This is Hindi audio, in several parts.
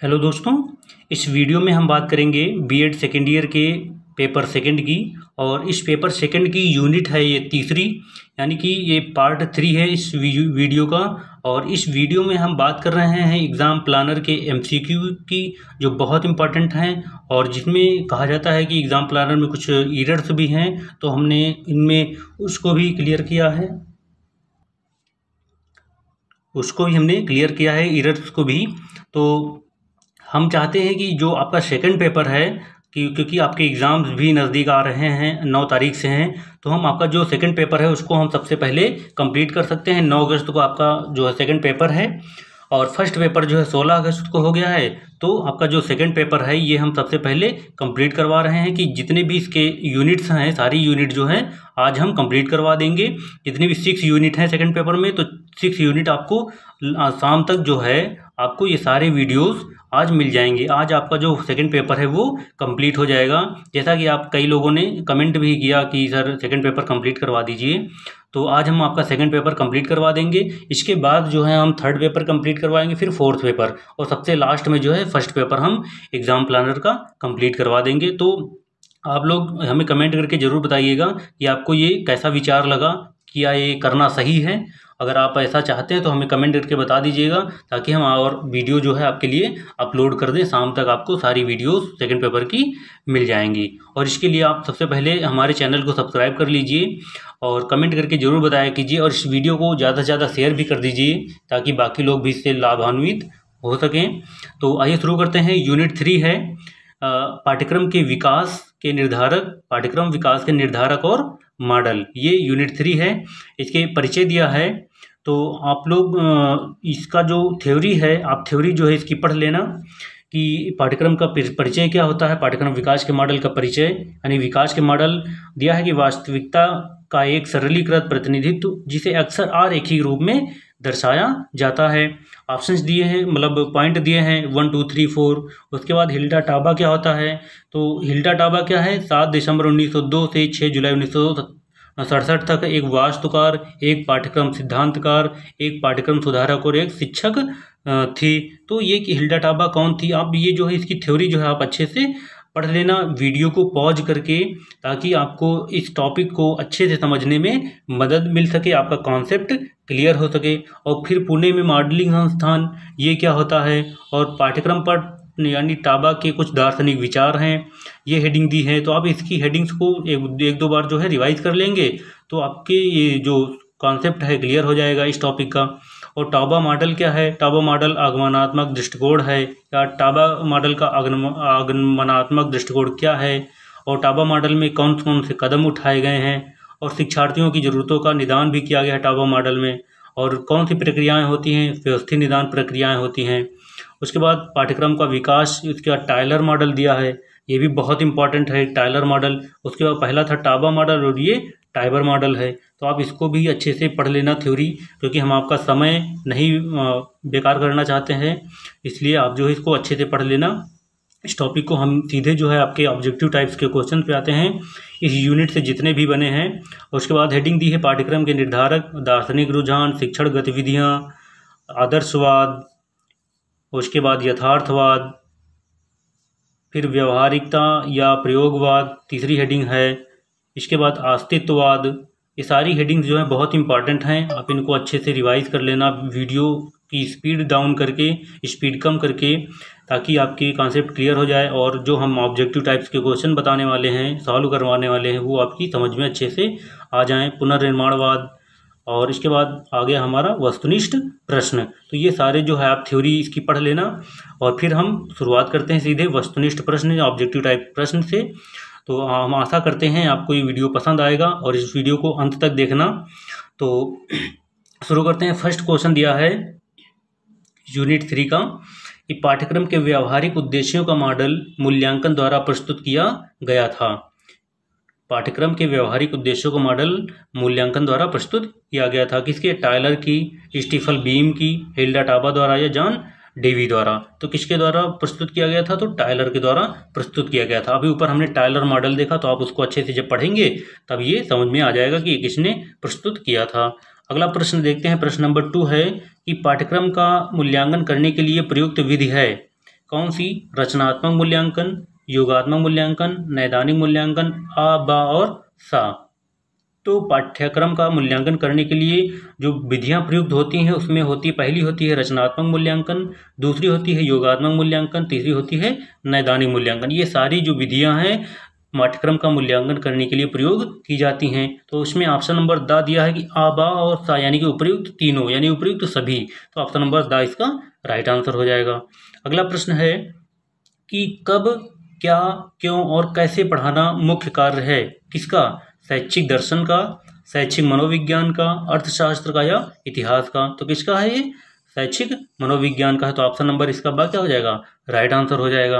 हेलो दोस्तों, इस वीडियो में हम बात करेंगे बीएड सेकेंड ईयर के पेपर सेकंड की। और इस पेपर सेकंड की यूनिट है ये तीसरी, यानी कि ये पार्ट 3 है इस वीडियो का। और इस वीडियो में हम बात कर रहे हैं एग्ज़ाम प्लानर के एमसीक्यू की, जो बहुत इंपॉर्टेंट हैं और जिसमें कहा जाता है कि एग्ज़ाम प्लानर में कुछ एरर्स भी हैं, तो हमने इनमें उसको भी क्लियर किया है, एरर्स को भी। तो हम चाहते हैं कि जो आपका सेकंड पेपर है, क्योंकि आपके एग्ज़ाम्स भी नज़दीक आ रहे हैं, 9 तारीख से हैं, तो हम आपका जो सेकंड पेपर है उसको हम सबसे पहले कंप्लीट कर सकते हैं। 9 अगस्त को आपका जो है सेकंड पेपर है और फर्स्ट पेपर जो है 16 अगस्त को हो गया है। तो आपका जो सेकंड पेपर है ये हम सबसे पहले कंप्लीट करवा रहे हैं कि जितने भी इसके यूनिट्स हैं, सारी यूनिट जो हैं आज हम कंप्लीट करवा देंगे। जितनी भी 6 यूनिट हैं सेकंड पेपर में, तो 6 यूनिट आपको शाम तक जो है आपको ये सारे वीडियोस आज मिल जाएंगे। आज आपका जो सेकंड पेपर है वो कंप्लीट हो जाएगा। जैसा कि आप कई लोगों ने कमेंट भी किया कि सर सेकंड पेपर कंप्लीट करवा दीजिए, तो आज हम आपका सेकंड पेपर कंप्लीट करवा देंगे। इसके बाद जो है हम थर्ड पेपर कंप्लीट करवाएंगे, फिर फोर्थ पेपर, और सबसे लास्ट में जो है फर्स्ट पेपर हम एग्ज़ाम प्लानर का कंप्लीट करवा देंगे। तो आप लोग हमें कमेंट करके ज़रूर बताइएगा कि आपको ये कैसा विचार लगा, क्या ये करना सही है। अगर आप ऐसा चाहते हैं तो हमें कमेंट करके बता दीजिएगा, ताकि हम और वीडियो जो है आपके लिए अपलोड कर दें। शाम तक आपको सारी वीडियोस सेकंड पेपर की मिल जाएंगी। और इसके लिए आप सबसे पहले हमारे चैनल को सब्सक्राइब कर लीजिए और कमेंट करके ज़रूर बताया कीजिए, और इस वीडियो को ज़्यादा से ज़्यादा शेयर भी कर दीजिए ताकि बाकी लोग भी इससे लाभान्वित हो सकें। तो आइए शुरू करते हैं। यूनिट 3 है पाठ्यक्रम के विकास के निर्धारक और मॉडल। ये यूनिट 3 है। इसके परिचय दिया है, तो आप लोग इसका जो थ्योरी है, आप थ्योरी जो है इसकी पढ़ लेना कि पाठ्यक्रम का परिचय क्या होता है। पाठ्यक्रम विकास के मॉडल का परिचय, यानी विकास के मॉडल दिया है कि वास्तविकता का एक सरलीकृत प्रतिनिधित्व जिसे अक्सर आरेखीय रूप में दर्शाया जाता है। ऑप्शंस दिए हैं, मतलब पॉइंट दिए हैं 1 2 3 4। उसके बाद हिल्डा टाबा क्या होता है, तो हिल्डा टाबा क्या है, 7 दिसंबर 1902 से 6 जुलाई 1967 तक एक वास्तुकार, एक पाठ्यक्रम सिद्धांतकार, एक पाठ्यक्रम सुधारक और एक शिक्षक थी। तो ये कि हिल्डा टाबा कौन थी, आप ये जो है इसकी थ्योरी जो है आप अच्छे से पढ़ लेना वीडियो को पॉज करके, ताकि आपको इस टॉपिक को अच्छे से समझने में मदद मिल सके, आपका कॉन्सेप्ट क्लियर हो सके। और फिर पुणे में मॉडलिंग संस्थान ये क्या होता है, और पाठ्यक्रम पर यानी टाबा के कुछ दार्शनिक विचार हैं, ये हेडिंग दी है। तो आप इसकी हेडिंग्स को एक दो बार जो है रिवाइज कर लेंगे तो आपके ये जो कॉन्सेप्ट है क्लियर हो जाएगा इस टॉपिक का। और टाबा मॉडल क्या है, टाबा मॉडल आगमनात्मक दृष्टिकोण है, या टाबा मॉडल का आगमनात्मक दृष्टिकोण क्या है, और टाबा मॉडल में कौन कौन से कदम उठाए गए हैं, और शिक्षार्थियों की ज़रूरतों का निदान भी किया गया है टाबा मॉडल में, और कौन सी प्रक्रियाएं होती हैं, व्यवस्थित निदान प्रक्रियाएं होती हैं। उसके बाद पाठ्यक्रम का विकास, उसके बाद टायलर मॉडल दिया है, ये भी बहुत इंपॉर्टेंट है टायलर मॉडल। उसके बाद पहला था टाबा मॉडल और ये टाइबर मॉडल है। तो आप इसको भी अच्छे से पढ़ लेना थ्योरी, क्योंकि हम आपका समय नहीं बेकार करना चाहते हैं, इसलिए आप जो है इसको अच्छे से पढ़ लेना। इस टॉपिक को हम सीधे जो है आपके ऑब्जेक्टिव टाइप्स के क्वेश्चन पे आते हैं इस यूनिट से जितने भी बने हैं। उसके बाद हेडिंग दी है पाठ्यक्रम के निर्धारक, दार्शनिक रुझान, शिक्षण गतिविधियाँ, आदर्शवाद, उसके बाद यथार्थवाद, फिर व्यवहारिकता या प्रयोगवाद तीसरी हेडिंग है। इसके बाद अस्तित्ववाद। ये सारी हेडिंग्स जो हैं बहुत इंपॉर्टेंट हैं, आप इनको अच्छे से रिवाइज कर लेना, वीडियो की स्पीड डाउन करके, स्पीड कम करके, ताकि आपकी कॉन्सेप्ट क्लियर हो जाए। और जो हम ऑब्जेक्टिव टाइप्स के क्वेश्चन बताने वाले हैं, सॉल्व करवाने वाले हैं, वो आपकी समझ में अच्छे से आ जाएँ। पुनर्निर्माणवाद, और इसके बाद आ गया हमारा वस्तुनिष्ठ प्रश्न। तो ये सारे जो है आप थ्योरी इसकी पढ़ लेना। और फिर हम शुरुआत करते हैं सीधे वस्तुनिष्ठ प्रश्न या ऑब्जेक्टिव टाइप प्रश्न से। तो हम आशा करते हैं आपको ये वीडियो पसंद आएगा और इस वीडियो को अंत तक देखना। तो शुरू करते हैं। फर्स्ट क्वेश्चन दिया है यूनिट 3 का कि पाठ्यक्रम के व्यावहारिक उद्देश्यों का मॉडल मूल्यांकन द्वारा प्रस्तुत किया गया था। पाठ्यक्रम के व्यवहारिक उद्देश्यों का मॉडल मूल्यांकन द्वारा प्रस्तुत किया गया था। किसके, टायलर की, स्टीफन बीम की, हिल्डा टाबा द्वारा या जॉन डेवी द्वारा। तो किसके द्वारा प्रस्तुत किया गया था, तो टायलर के द्वारा प्रस्तुत किया गया था। अभी ऊपर हमने टायलर मॉडल देखा, तो आप उसको अच्छे से जब पढ़ेंगे तब ये समझ में आ जाएगा कि किसने प्रस्तुत किया था। अगला प्रश्न देखते हैं। प्रश्न नंबर 2 है कि पाठ्यक्रम का मूल्यांकन करने के लिए प्रयुक्त विधि है। कौन सी? रचनात्मक मूल्यांकन, योगात्मक मूल्यांकन, नैदानिक मूल्यांकन, आ, बा और सा। तो पाठ्यक्रम का मूल्यांकन करने के लिए जो विधियां प्रयुक्त होती हैं उसमें पहली होती है रचनात्मक मूल्यांकन, दूसरी होती है योगात्मक मूल्यांकन, तीसरी होती है नैदानिक मूल्यांकन। ये सारी जो विधियां हैं पाठ्यक्रम का मूल्यांकन करने के लिए प्रयोग की जाती हैं। तो उसमें ऑप्शन नंबर दा दिया है कि आ, बा और सा यानी कि उपयुक्त तीनों यानी उपयुक्त सभी। तो ऑप्शन नंबर दा इसका राइट आंसर हो जाएगा। अगला प्रश्न है कि कब, क्या, क्यों और कैसे पढ़ाना मुख्य कार्य है किसका? शैक्षिक दर्शन का, शैक्षिक मनोविज्ञान का, अर्थशास्त्र का या इतिहास का? तो किसका है ये? शैक्षिक मनोविज्ञान का है। तो ऑप्शन नंबर इसका बा क्या हो जाएगा? राइट आंसर हो जाएगा।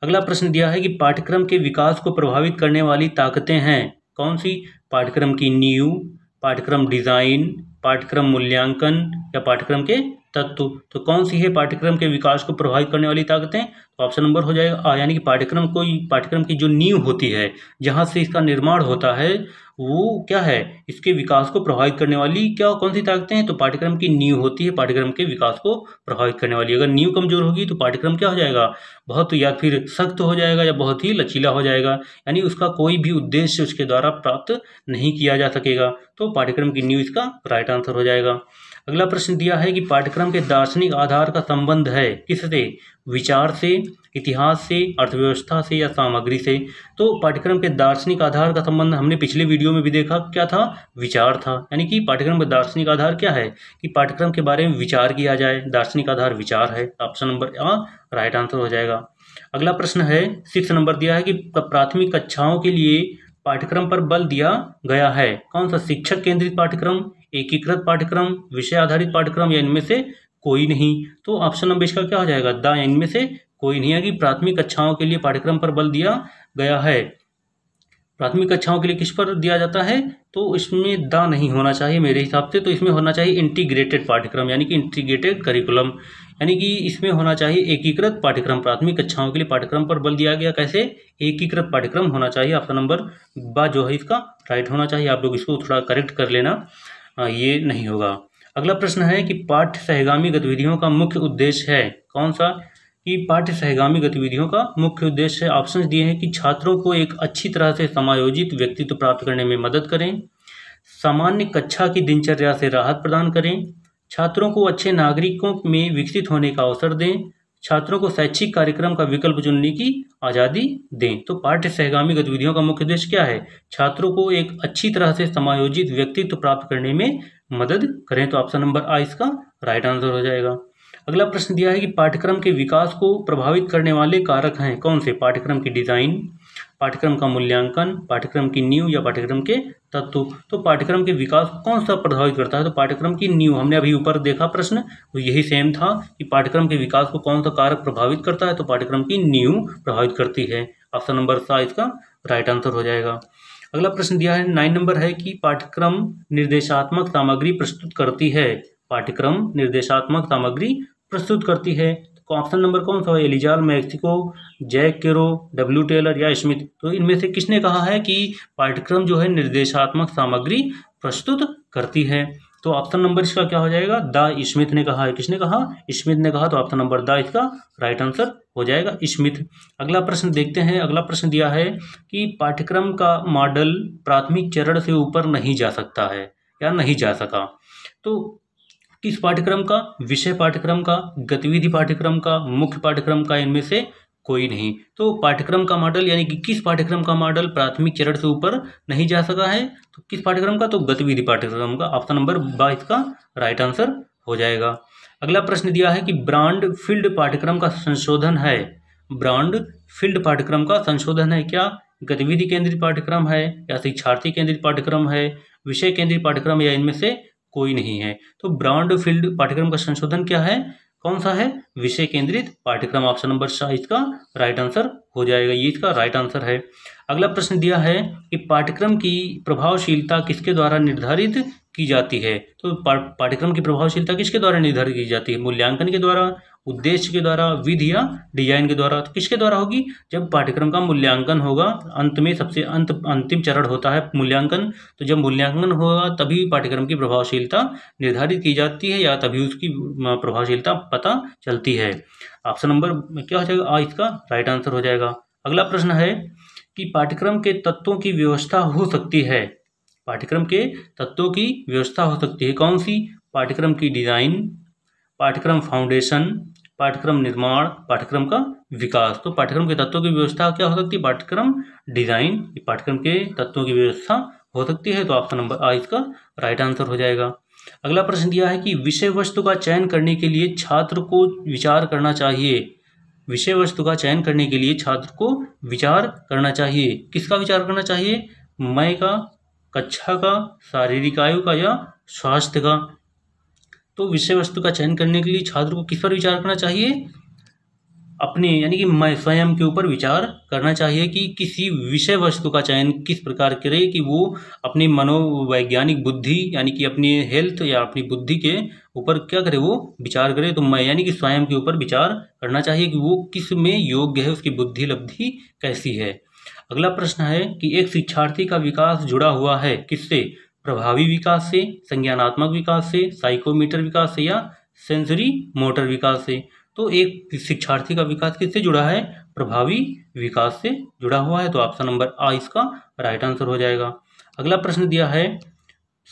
अगला प्रश्न दिया है कि पाठ्यक्रम के विकास को प्रभावित करने वाली ताकतें हैं कौन सी? पाठ्यक्रम की नींव, पाठ्यक्रम डिजाइन, पाठ्यक्रम मूल्यांकन या पाठ्यक्रम के तत्व। तो कौन सी है पाठ्यक्रम के विकास को प्रभावित करने वाली ताकतें? तो ऑप्शन नंबर हो जाएगा आ, यानी कि पाठ्यक्रम की जो नींव होती है जहां से इसका निर्माण होता है वो क्या है? इसके विकास को प्रभावित करने वाली क्या कौन सी ताकतें हैं? तो पाठ्यक्रम की नींव होती है पाठ्यक्रम के विकास को प्रभावित करने वाली। अगर नींव कमजोर होगी तो पाठ्यक्रम क्या हो जाएगा? बहुत या फिर सख्त हो जाएगा या बहुत ही लचीला हो जाएगा, यानी उसका कोई भी उद्देश्य उसके द्वारा प्राप्त नहीं किया जा सकेगा। तो पाठ्यक्रम की नींव इसका राइट आंसर हो जाएगा। अगला प्रश्न दिया है कि पाठ्यक्रम के दार्शनिक आधार का संबंध है किससे? विचार से, इतिहास से, अर्थव्यवस्था से या सामग्री से? तो पाठ्यक्रम के दार्शनिक आधार का संबंध हमने पिछले वीडियो में भी देखा, क्या था? विचार था। यानी कि पाठ्यक्रम का दार्शनिक आधार क्या है? कि पाठ्यक्रम के बारे में विचार किया जाए, दार्शनिक आधार विचार है। ऑप्शन नंबर आ राइट आंसर हो जाएगा। अगला प्रश्न है 6 नंबर दिया है कि प्राथमिक कक्षाओं के लिए पाठ्यक्रम पर बल दिया गया है कौन सा? शिक्षक केंद्रित पाठ्यक्रम, एकीकृत पाठ्यक्रम, विषय आधारित पाठ्यक्रम या इनमें से कोई नहीं? तो ऑप्शन नंबर इसका क्या हो जाएगा? दा, इनमें से कोई नहीं है कि प्राथमिक कक्षाओं के लिए पाठ्यक्रम पर बल दिया गया है। प्राथमिक कक्षाओं के लिए किस पर दिया जाता है? तो इसमें दा नहीं होना चाहिए मेरे हिसाब से, तो इसमें होना चाहिए इंटीग्रेटेड पाठ्यक्रम यानी कि इंटीग्रेटेड करिकुलम, यानी कि इसमें होना चाहिए एकीकृत पाठ्यक्रम। प्राथमिक कक्षाओं के लिए पाठ्यक्रम पर बल दिया गया कैसे? एकीकृत पाठ्यक्रम होना चाहिए। ऑप्शन नंबर बा जो है इसका राइट होना चाहिए। आप लोग इसको थोड़ा करेक्ट कर लेना, ये नहीं होगा। अगला प्रश्न है कि पाठ्य सहगामी गतिविधियों का मुख्य उद्देश्य है कौन सा? कि पाठ्य सहगामी गतिविधियों का मुख्य उद्देश्य है, ऑप्शंस दिए हैं कि छात्रों को एक अच्छी तरह से समायोजित व्यक्तित्व प्राप्त करने में मदद करें, सामान्य कक्षा की दिनचर्या से राहत प्रदान करें, छात्रों को अच्छे नागरिकों में विकसित होने का अवसर दें, छात्रों को शैक्षिक कार्यक्रम का विकल्प चुनने की आज़ादी दें। तो पाठ्य सहगामी गतिविधियों का मुख्य उद्देश्य क्या है? छात्रों को एक अच्छी तरह से समायोजित व्यक्तित्व प्राप्त करने में मदद करें। तो ऑप्शन नंबर आ इसका राइट आंसर हो जाएगा। अगला प्रश्न दिया है कि पाठ्यक्रम के विकास को प्रभावित करने वाले कारक हैं कौन से? पाठ्यक्रम की डिजाइन, पाठ्यक्रम का मूल्यांकन, पाठ्यक्रम की नींव या पाठ्यक्रम के तत्व। तो पाठ्यक्रम के विकास को कौन सा प्रभावित करता है? तो पाठ्यक्रम की नींव। हमने अभी ऊपर देखा प्रश्न तो यही सेम था कि पाठ्यक्रम के विकास को कौन सा कारक प्रभावित करता है? तो पाठ्यक्रम की नींव प्रभावित करती है। ऑप्शन नंबर सा इसका राइट आंसर हो जाएगा। अगला प्रश्न दिया है 9 नंबर है कि पाठ्यक्रम निर्देशात्मक सामग्री प्रस्तुत करती है। पाठ्यक्रम निर्देशात्मक सामग्री प्रस्तुत करती है। तो ऑप्शन नंबर कौन सा है? एलिजाल, मैक्सिको, जैक केरो, डब्ल्यू टेलर या स्मिथ। तो इनमें से किसने कहा है कि पाठ्यक्रम जो है निर्देशात्मक सामग्री प्रस्तुत करती है? तो ऑप्शन नंबर इसका क्या हो जाएगा? दा स्मिथ ने कहा है। किसने कहा? स्मिथ ने कहा। तो ऑप्शन नंबर दा इसका राइट आंसर हो जाएगा, स्मिथ। अगला प्रश्न देखते हैं। अगला प्रश्न दिया है कि पाठ्यक्रम का मॉडल प्राथमिक चरण से ऊपर नहीं जा सकता है या नहीं जा सका। तो किस पाठ्यक्रम का? विषय पाठ्यक्रम का, गतिविधि पाठ्यक्रम का, मुख्य पाठ्यक्रम का, इनमें से कोई नहीं। तो पाठ्यक्रम का मॉडल यानी कि किस पाठ्यक्रम का मॉडल प्राथमिक चरण से ऊपर नहीं जा सका है? तो किस पाठ्यक्रम का? तो गतिविधि पाठ्यक्रम का। ऑप्शन नंबर बा इसका राइट आंसर हो जाएगा। अगला प्रश्न दिया है कि ब्रॉड फील्ड पाठ्यक्रम का संशोधन है। ब्रॉड फील्ड पाठ्यक्रम का संशोधन है क्या? गतिविधि केंद्रित पाठ्यक्रम है या शिक्षार्थी केंद्रित पाठ्यक्रम है, विषय केंद्रित पाठ्यक्रम या इनमें से कोई नहीं है? तो ब्रॉड फील्ड पाठ्यक्रम का संशोधन क्या है? कौन सा है? विषय केंद्रित पाठ्यक्रम। ऑप्शन नंबर सा इसका राइट आंसर हो जाएगा, ये इसका राइट आंसर है। अगला प्रश्न दिया है कि पाठ्यक्रम की प्रभावशीलता किसके द्वारा निर्धारित की जाती है? तो पाठ्यक्रम की प्रभावशीलता किसके द्वारा निर्धारित की जाती है? मूल्यांकन के द्वारा, उद्देश्य के द्वारा, विधि या डिजाइन के द्वारा। तो किसके द्वारा होगी? जब पाठ्यक्रम का मूल्यांकन होगा, अंत में सबसे अंतिम चरण होता है मूल्यांकन। तो जब मूल्यांकन होगा तभी पाठ्यक्रम की प्रभावशीलता निर्धारित की जाती है या तभी उसकी प्रभावशीलता पता चलती है। ऑप्शन नंबर क्या हो जाएगा, आ इसका राइट आंसर हो जाएगा। अगला प्रश्न है कि पाठ्यक्रम के तत्वों की व्यवस्था हो सकती है, पाठ्यक्रम के तत्वों की व्यवस्था हो सकती है कौन सी, पाठ्यक्रम की डिजाइन, पाठ्यक्रम फाउंडेशन, पाठ्यक्रम निर्माण, पाठ्यक्रम का विकास। तो पाठ्यक्रम के तत्वों की व्यवस्था क्या हो सकती है, पाठ्यक्रम डिजाइन, पाठ्यक्रम के तत्वों की व्यवस्था हो सकती है। तो ऑप्शन नंबर आ इसका राइट आंसर हो जाएगा। अगला प्रश्न दिया है कि विषय वस्तु का चयन करने के लिए छात्र को विचार करना चाहिए, विषय वस्तु का चयन करने के लिए छात्र को विचार करना चाहिए, किसका विचार करना चाहिए, मय का, कक्षा का, शारीरिक आयु का या स्वास्थ्य का। तो विषय वस्तु का चयन करने के लिए छात्र को किस पर विचार करना चाहिए, अपने यानी कि मैं स्वयं के ऊपर विचार करना चाहिए कि किसी विषय वस्तु का चयन किस प्रकार करे कि वो अपनी मनोवैज्ञानिक बुद्धि यानी कि अपनी हेल्थ या अपनी बुद्धि के ऊपर क्या करे, वो विचार करे। तो मैं यानी कि स्वयं के ऊपर विचार करना चाहिए कि वो किस में योग्य है, उसकी बुद्धि लब्धि कैसी है। अगला प्रश्न है कि एक शिक्षार्थी का विकास जुड़ा हुआ है किससे, प्रभावी विकास से, संज्ञानात्मक विकास से, साइकोमोटर विकास से या सेंसरी मोटर विकास से। तो एक शिक्षार्थी का विकास किससे जुड़ा है, प्रभावी विकास से जुड़ा हुआ है। तो ऑप्शन नंबर आ इसका राइट आंसर हो जाएगा। अगला प्रश्न दिया है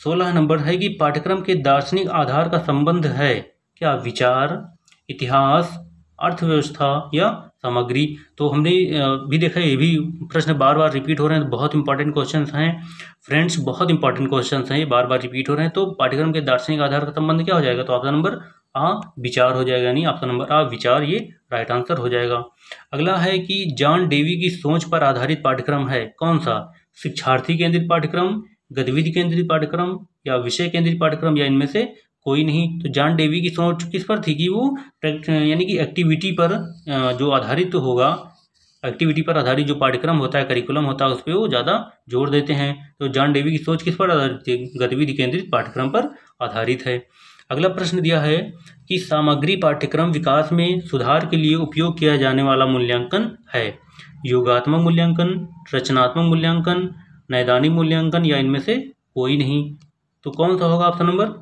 16 नंबर है कि पाठ्यक्रम के दार्शनिक आधार का संबंध है क्या, विचार, इतिहास, अर्थव्यवस्था या सामग्री। तो हमने भी देखा ये भी प्रश्न बार बार रिपीट हो रहे हैं, बहुत इंपॉर्टेंट क्वेश्चन हैं फ्रेंड्स, बहुत इंपॉर्टेंट क्वेश्चन हैं, ये बार बार रिपीट हो रहे हैं। तो पाठ्यक्रम के दार्शनिक आधार का संबंध क्या हो जाएगा, तो ऑप्शन नंबर आ विचार हो जाएगा, यानी ऑप्शन नंबर आ विचार ये राइट आंसर हो जाएगा। अगला है कि जॉन डेवी की सोच पर आधारित पाठ्यक्रम है कौन सा, शिक्षार्थी केंद्रित पाठ्यक्रम, गतिविधि केंद्रित पाठ्यक्रम या विषय केंद्रित पाठ्यक्रम या इनमें से कोई नहीं। तो जॉन डेवी की सोच किस पर थी कि वो यानी कि एक्टिविटी पर जो आधारित होगा, एक्टिविटी पर आधारित जो पाठ्यक्रम होता है, करिकुलम होता है, उस पर वो ज़्यादा जोर देते हैं। तो जॉन डेवी की सोच किस पर आधारित है, गतिविधि केंद्रित पाठ्यक्रम पर आधारित है। अगला प्रश्न दिया है कि सामग्री पाठ्यक्रम विकास में सुधार के लिए उपयोग किया जाने वाला मूल्यांकन है, योगात्मक मूल्यांकन, रचनात्मक मूल्यांकन, नैदानिक मूल्यांकन या इनमें से कोई नहीं। तो कौन सा होगा ऑप्शन नंबर,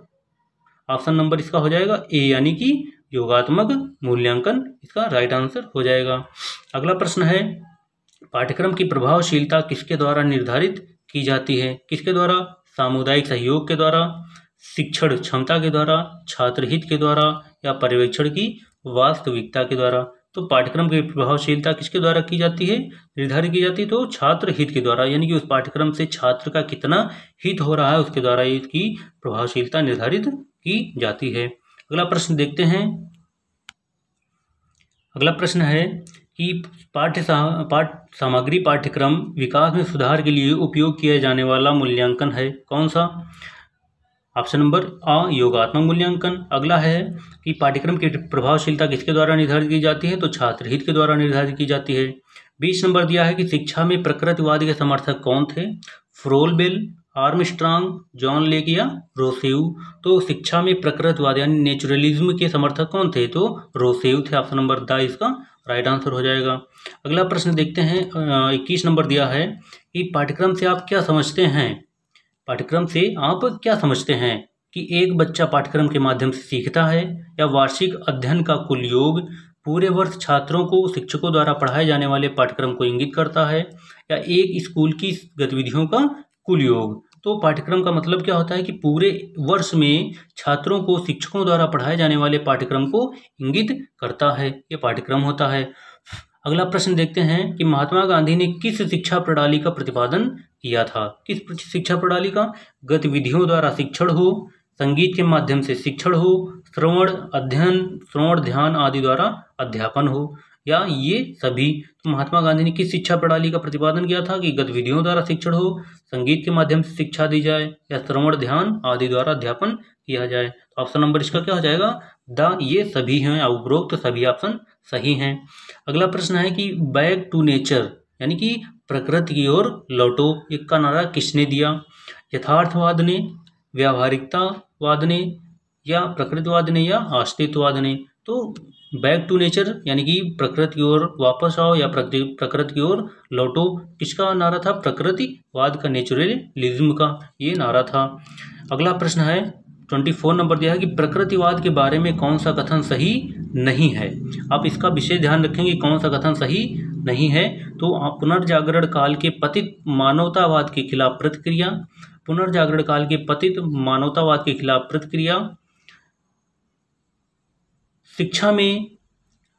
ऑप्शन नंबर इसका हो जाएगा ए, यानी कि योगात्मक मूल्यांकन इसका राइट आंसर हो जाएगा। अगला प्रश्न है पाठ्यक्रम की प्रभावशीलता किसके द्वारा निर्धारित की जाती है, किसके द्वारा, सामुदायिक सहयोग के द्वारा, शिक्षण क्षमता के द्वारा, छात्र हित के द्वारा या पर्यवेक्षण की वास्तविकता के द्वारा। तो पाठ्यक्रम की प्रभावशीलता किसके द्वारा की जाती है, निर्धारित की जाती है, तो छात्र हित के द्वारा, यानी कि उस पाठ्यक्रम से छात्र का कितना हित हो रहा है उसके द्वारा इसकी प्रभावशीलता निर्धारित की जाती है। अगला प्रश्न देखते हैं। अगला प्रश्न है कि पाठ्य सामग्री पाठ्यक्रम विकास में सुधार के लिए उपयोग किया जाने वाला मूल्यांकन है कौन सा, ऑप्शन नंबर आ योगात्मक मूल्यांकन। अगला है कि पाठ्यक्रम की प्रभावशीलता किसके द्वारा निर्धारित की जाती है, तो छात्र हित के द्वारा निर्धारित की जाती है। 20 नंबर दिया है कि शिक्षा में प्रकृतिवाद के समर्थक कौन थे, फ्रोलबेल, आर्मस्ट्रांग, जॉन लेक या रोसेव। तो शिक्षा में प्रकृतिवाद यानी नेचुरलिज्म के समर्थक कौन थे, तो रोसेव थे, ऑप्शन नंबर द इसका राइट आंसर हो जाएगा। अगला प्रश्न देखते हैं 21 नंबर दिया है कि पाठ्यक्रम से आप क्या समझते हैं, पाठ्यक्रम से आप क्या समझते हैं कि एक बच्चा पाठ्यक्रम के माध्यम से सीखता है या वार्षिक अध्ययन का कुल योग पूरे वर्ष छात्रों को शिक्षकों द्वारा पढ़ाए जाने वाले पाठ्यक्रम को इंगित करता है या एक स्कूल की गतिविधियों का कुल योग। तो पाठ्यक्रम का मतलब क्या होता है कि पूरे वर्ष में छात्रों को शिक्षकों द्वारा पढ़ाए जाने वाले पाठ्यक्रम को इंगित करता है, ये पाठ्यक्रम होता है। अगला प्रश्न देखते हैं कि महात्मा गांधी ने किस शिक्षा प्रणाली का प्रतिपादन किया था, किस शिक्षा प्रणाली का, गतिविधियों द्वारा शिक्षण हो, संगीत के माध्यम से शिक्षण हो, श्रवण अध्ययन श्रवण ध्यान आदि द्वारा अध्यापन हो या ये सभी। तो महात्मा गांधी ने किस शिक्षा प्रणाली का प्रतिपादन किया था कि गतिविधियों द्वारा शिक्षण हो, संगीत के माध्यम से शिक्षा दी जाए या श्रवण ध्यान आदि द्वारा अध्यापन किया जाए। तो ऑप्शन नंबर इसका क्या हो जाएगा, द ये सभी हैं, उपरोक्त तो सभी ऑप्शन सही हैं। अगला प्रश्न है कि बैक टू नेचर यानी कि प्रकृति की ओर लौटो, इसका नारा किसने दिया, यथार्थवाद ने, व्यावहारिकतावाद ने या प्रकृतिवाद ने या अस्तित्ववाद ने। तो बैक टू नेचर यानी कि प्रकृति की ओर वापस आओ या प्रकृति की ओर लौटो, किसका नारा था, प्रकृतिवाद का, नेचुरलिज्म का ये नारा था। अगला प्रश्न है 24 नंबर दिया है कि प्रकृतिवाद के बारे में कौन सा कथन सही नहीं है। आप इसका विशेष ध्यान रखेंगे कौन सा कथन सही नहीं है। तो पुनर्जागरण काल के पतित मानवतावाद के खिलाफ प्रतिक्रिया, पुनर्जागरण काल के पतित मानवतावाद के खिलाफ प्रतिक्रिया, शिक्षा में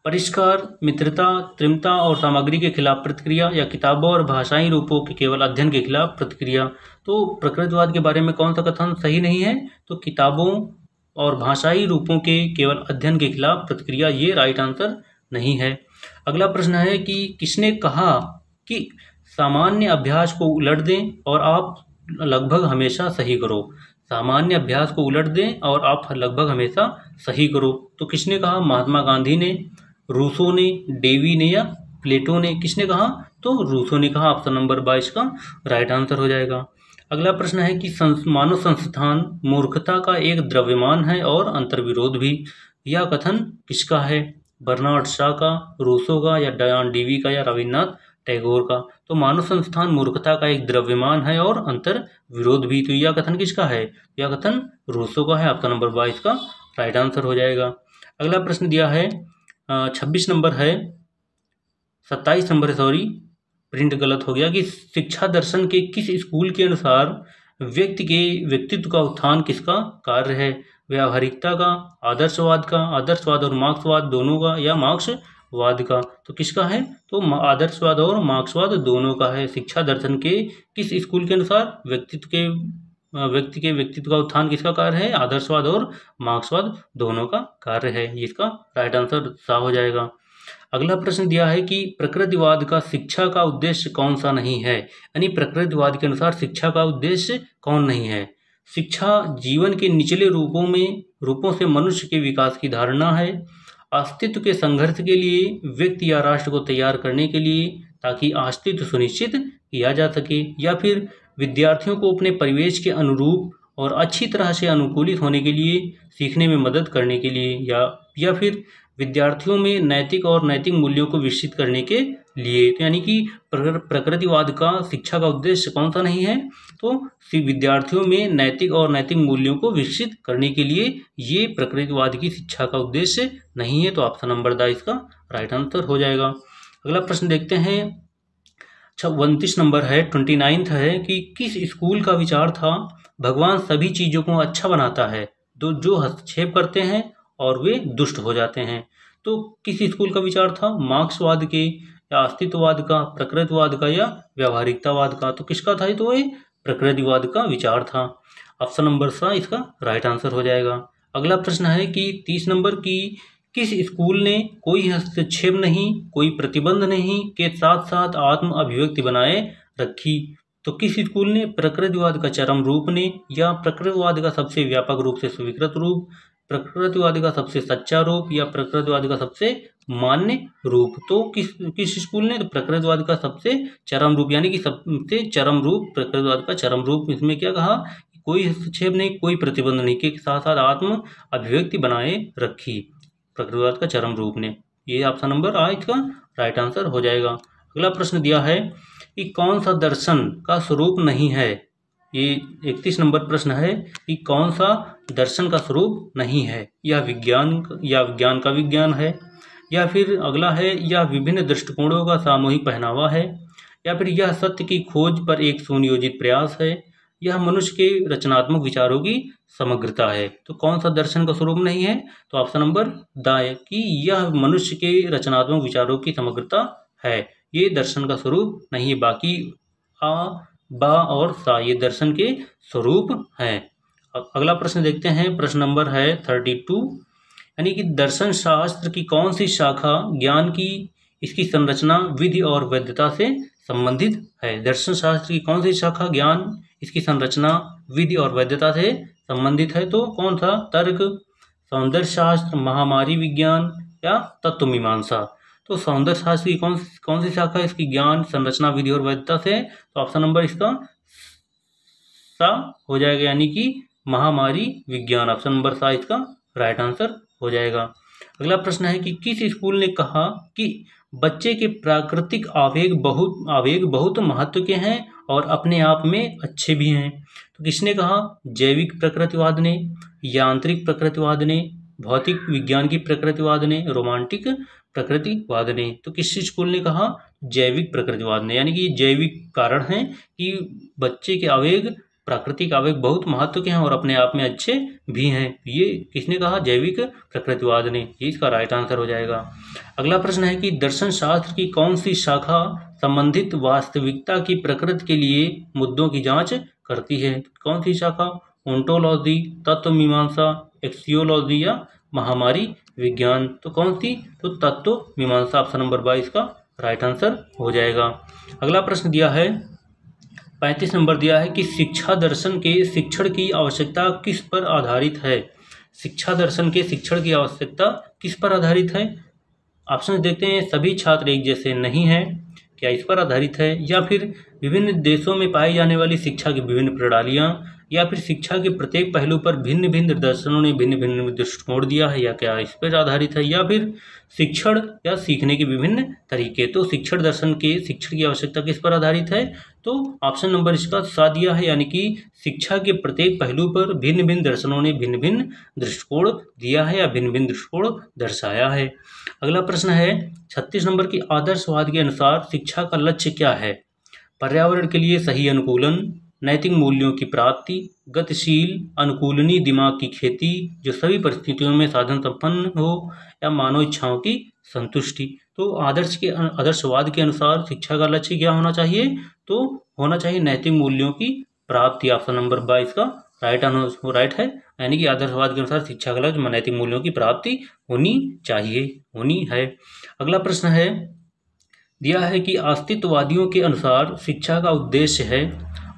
परिष्कार, मित्रता, त्रिमता और सामग्री के खिलाफ प्रतिक्रिया, या किताबों और भाषाई रूपों के केवल अध्ययन के खिलाफ प्रतिक्रिया। तो प्रकृतिवाद के बारे में कौन सा कथन सही नहीं है? तो किताबों और भाषाई रूपों के केवल अध्ययन के खिलाफ प्रतिक्रिया, ये राइट आंसर नहीं है। अगला प्रश्न है कि किसने कहा कि सामान्य अभ्यास को उलट दें और आप लगभग हमेशा सही करो। सामान्य अभ्यास को उलट दें और आप लगभग हमेशा सही करो। तो किसने कहा? महात्मा गांधी ने, रूसो ने, डेवी ने या प्लेटो ने? किसने कहा? तो रूसो ने कहा। ऑप्शन नंबर 22 का राइट आंसर हो जाएगा। अगला प्रश्न है कि मानव संस्थान मूर्खता का एक द्रव्यमान है और अंतर्विरोध भी। यह कथन किसका है? बर्नार्ड शॉ का, रूसो का, या डायन डेवी का, या रविन्द्रनाथ टैगोर का? तो मानव संस्थान मूर्खता का एक द्रव्यमान है और अंतर विरोध भी। तो यह कथन किसका है? यह कथन रूसो का है। ऑप्शन नंबर 22 का राइट आंसर हो जाएगा। अगला प्रश्न दिया है 26 नंबर है, 27 नंबर सॉरी प्रिंट गलत हो गया, कि शिक्षा दर्शन के किस स्कूल के अनुसार व्यक्ति के व्यक्तित्व का उत्थान किसका कार्य है? व्यावहारिकता का, आदर्शवाद और मार्क्सवाद दोनों का, या मार्क्सवाद का? तो किसका है? तो आदर्शवाद और मार्क्सवाद दोनों का है। शिक्षा दर्शन के किस स्कूल के अनुसार व्यक्ति के व्यक्तित्व का उत्थान किसका कार्य है? आदर्शवाद और मार्क्सवाद दोनों का कार्य है। इसका राइट आंसर सा हो जाएगा। अगला प्रश्न दिया है कि प्रकृतिवाद का शिक्षा का उद्देश्य कौन सा नहीं है? यानी प्रकृतिवाद के अनुसार शिक्षा का उद्देश्य कौन नहीं है? शिक्षा जीवन के निचले रूपों से मनुष्य के विकास की धारणा है, अस्तित्व के संघर्ष के लिए, व्यक्ति या राष्ट्र को तैयार करने के लिए ताकि अस्तित्व सुनिश्चित किया जा सके, या फिर विद्यार्थियों को अपने परिवेश के अनुरूप और अच्छी तरह से अनुकूलित होने के लिए सीखने में मदद करने के लिए, या फिर विद्यार्थियों में नैतिक और नैतिक मूल्यों को विकसित करने के लिए। तो यानी कि प्रकृतिवाद का शिक्षा का उद्देश्य कौन सा नहीं है? तो विद्यार्थियों में नैतिक और नैतिक मूल्यों को विकसित करने के लिए ये प्रकृतिवाद की शिक्षा का उद्देश्य नहीं है। तो ऑप्शन नंबर 22 का राइट आंसर हो जाएगा। अगला प्रश्न देखते हैं 29 नंबर है, 29 है, कि किस स्कूल का विचार था भगवान सभी चीज़ों को अच्छा बनाता है, तो जो हस्तक्षेप करते हैं और वे दुष्ट हो जाते हैं। तो किस स्कूल का विचार था? मार्क्सवाद के, या अस्तित्ववाद का, प्रकृतिवाद का, या व्यावहारिकतावाद का? तो किसका था? तो ये प्रकृतिवाद का विचार था। ऑप्शन नंबर सा इसका राइट आंसर हो जाएगा। अगला प्रश्न है कि 30 नंबर की किस स्कूल ने कोई हस्तक्षेप नहीं, कोई प्रतिबंध नहीं के साथ साथ आत्म अभिव्यक्ति बनाए रखी? तो किस स्कूल ने? प्रकृतिवाद का चरम रूप ने, या प्रकृतिवाद का सबसे व्यापक रूप से स्वीकृत रूप, प्रकृतिवाद का सबसे सच्चा रूप, या प्रकृतिवाद का सबसे मान्य रूप? तो किस स्कूल ने? तो प्रकृतिवाद का सबसे चरम रूप, यानी कि सबसे चरम रूप, प्रकृतिवाद का चरम रूप। इसमें क्या कहा? कोई हस्तक्षेप नहीं, कोई प्रतिबंध नहीं के साथ साथ आत्म अभिव्यक्ति बनाए रखी, प्रकृतिवाद का चरम रूप ने। ये ऑप्शन नंबर आ इसका राइट आंसर हो जाएगा। अगला प्रश्न दिया है कि कौन सा दर्शन का स्वरूप नहीं है? ये 31 नंबर प्रश्न है कि कौन सा दर्शन का स्वरूप नहीं है? या विज्ञान का विज्ञान है, या फिर अगला है यह विभिन्न दृष्टिकोणों का सामूहिक पहनावा है, या फिर यह सत्य की खोज पर एक सुनियोजित प्रयास है, यह मनुष्य के रचनात्मक विचारों की समग्रता है। तो कौन सा दर्शन का स्वरूप नहीं है? तो ऑप्शन नंबर दाएं कि यह मनुष्य के रचनात्मक विचारों की समग्रता है, ये दर्शन का स्वरूप नहीं है। बाकी आ, बा और सा ये दर्शन के स्वरूप हैं। अगला प्रश्न देखते हैं, प्रश्न नंबर है 32, यानी कि दर्शन शास्त्र की कौन सी शाखा ज्ञान की इसकी संरचना, विधि और वैधता से संबंधित है? दर्शन शास्त्र की कौन सी शाखा ज्ञान, इसकी संरचना, विधि और वैधता से संबंधित है? तो कौन सा? तर्क, सौंदर्य शास्त्र, महामारी विज्ञान, या तत्व मीमांसा? तो सौंदर्य शास्त्र की कौन सी शाखा इसकी ज्ञान, संरचना, विधि और वैधता से? तो ऑप्शन नंबर इसका सा हो जाएगा, यानी कि महामारी विज्ञान। ऑप्शन नंबर सा इसका राइट आंसर हो जाएगा। अगला प्रश्न है कि किस स्कूल ने कहा कि बच्चे के प्राकृतिक आवेग बहुत महत्व के हैं और अपने आप में अच्छे भी हैं? तो किसने कहा? जैविक प्रकृतिवाद ने, यांत्रिक प्रकृतिवाद ने, भौतिक विज्ञान की प्रकृतिवाद ने, रोमांटिक प्रकृतिवाद ने। तो किस स्कूल ने कहा? जैविक प्रकृतिवाद ने, यानी कि जैविक कारण है कि बच्चे के आवेग, प्राकृतिक आवेग बहुत महत्व के हैं और अपने आप में अच्छे भी हैं। ये किसने कहा? जैविक प्रकृतिवाद ने। ये इसका राइट आंसर हो जाएगा। अगला प्रश्न है कि दर्शन शास्त्र की कौन सी शाखा संबंधित वास्तविकता की प्रकृति के लिए मुद्दों की जांच करती है? कौन सी शाखा? ओंटोलॉजी, तत्व मीमांसा, एक्सियोलॉजी या महामारी विज्ञान। तो कौन सी? तो तत्व मीमांसा, ऑप्शन नंबर 22 का राइट आंसर हो जाएगा। अगला प्रश्न दिया है 35 नंबर दिया है कि शिक्षा दर्शन के शिक्षण की आवश्यकता किस पर आधारित है? शिक्षा दर्शन के शिक्षण की आवश्यकता किस पर आधारित है? ऑप्शन देखते हैं। सभी छात्र एक जैसे नहीं हैं, क्या इस पर आधारित है? या फिर विभिन्न देशों में पाई जाने वाली शिक्षा की विभिन्न प्रणालियाँ, या फिर शिक्षा के प्रत्येक पहलू पर भिन्न भिन्न दर्शनों ने भिन्न भिन्न दृष्टिकोण दिया है, या क्या इस पर आधारित है? या फिर शिक्षण या सीखने के विभिन्न तरीके। तो शिक्षण दर्शन के शिक्षण की आवश्यकता किस पर आधारित है? तो ऑप्शन नंबर इसका 7 दिया है, यानी कि शिक्षा के प्रत्येक पहलू पर भिन्न भिन्न दर्शनों ने भिन्न भिन्न दृष्टिकोण दिया है या भिन्न भिन्न दृष्टिकोण दर्शाया है। अगला प्रश्न है 36 नंबर की आदर्शवाद के अनुसार शिक्षा का लक्ष्य क्या है? पर्यावरण के लिए सही अनुकूलन, नैतिक मूल्यों की प्राप्ति, गतिशील अनुकूलनीय दिमाग की खेती जो सभी परिस्थितियों में साधन संपन्न हो, या मानव इच्छाओं की संतुष्टि। तो आदर्शवाद के अनुसार शिक्षा का लक्ष्य क्या होना चाहिए? तो होना चाहिए नैतिक मूल्यों की प्राप्ति। ऑप्शन नंबर 22 का राइट है, यानी कि आदर्शवाद के अनुसार शिक्षा का लक्ष्य नैतिक मूल्यों की प्राप्ति होनी चाहिए, होनी है। अगला प्रश्न है दिया है कि अस्तित्ववादियों के अनुसार शिक्षा का उद्देश्य है।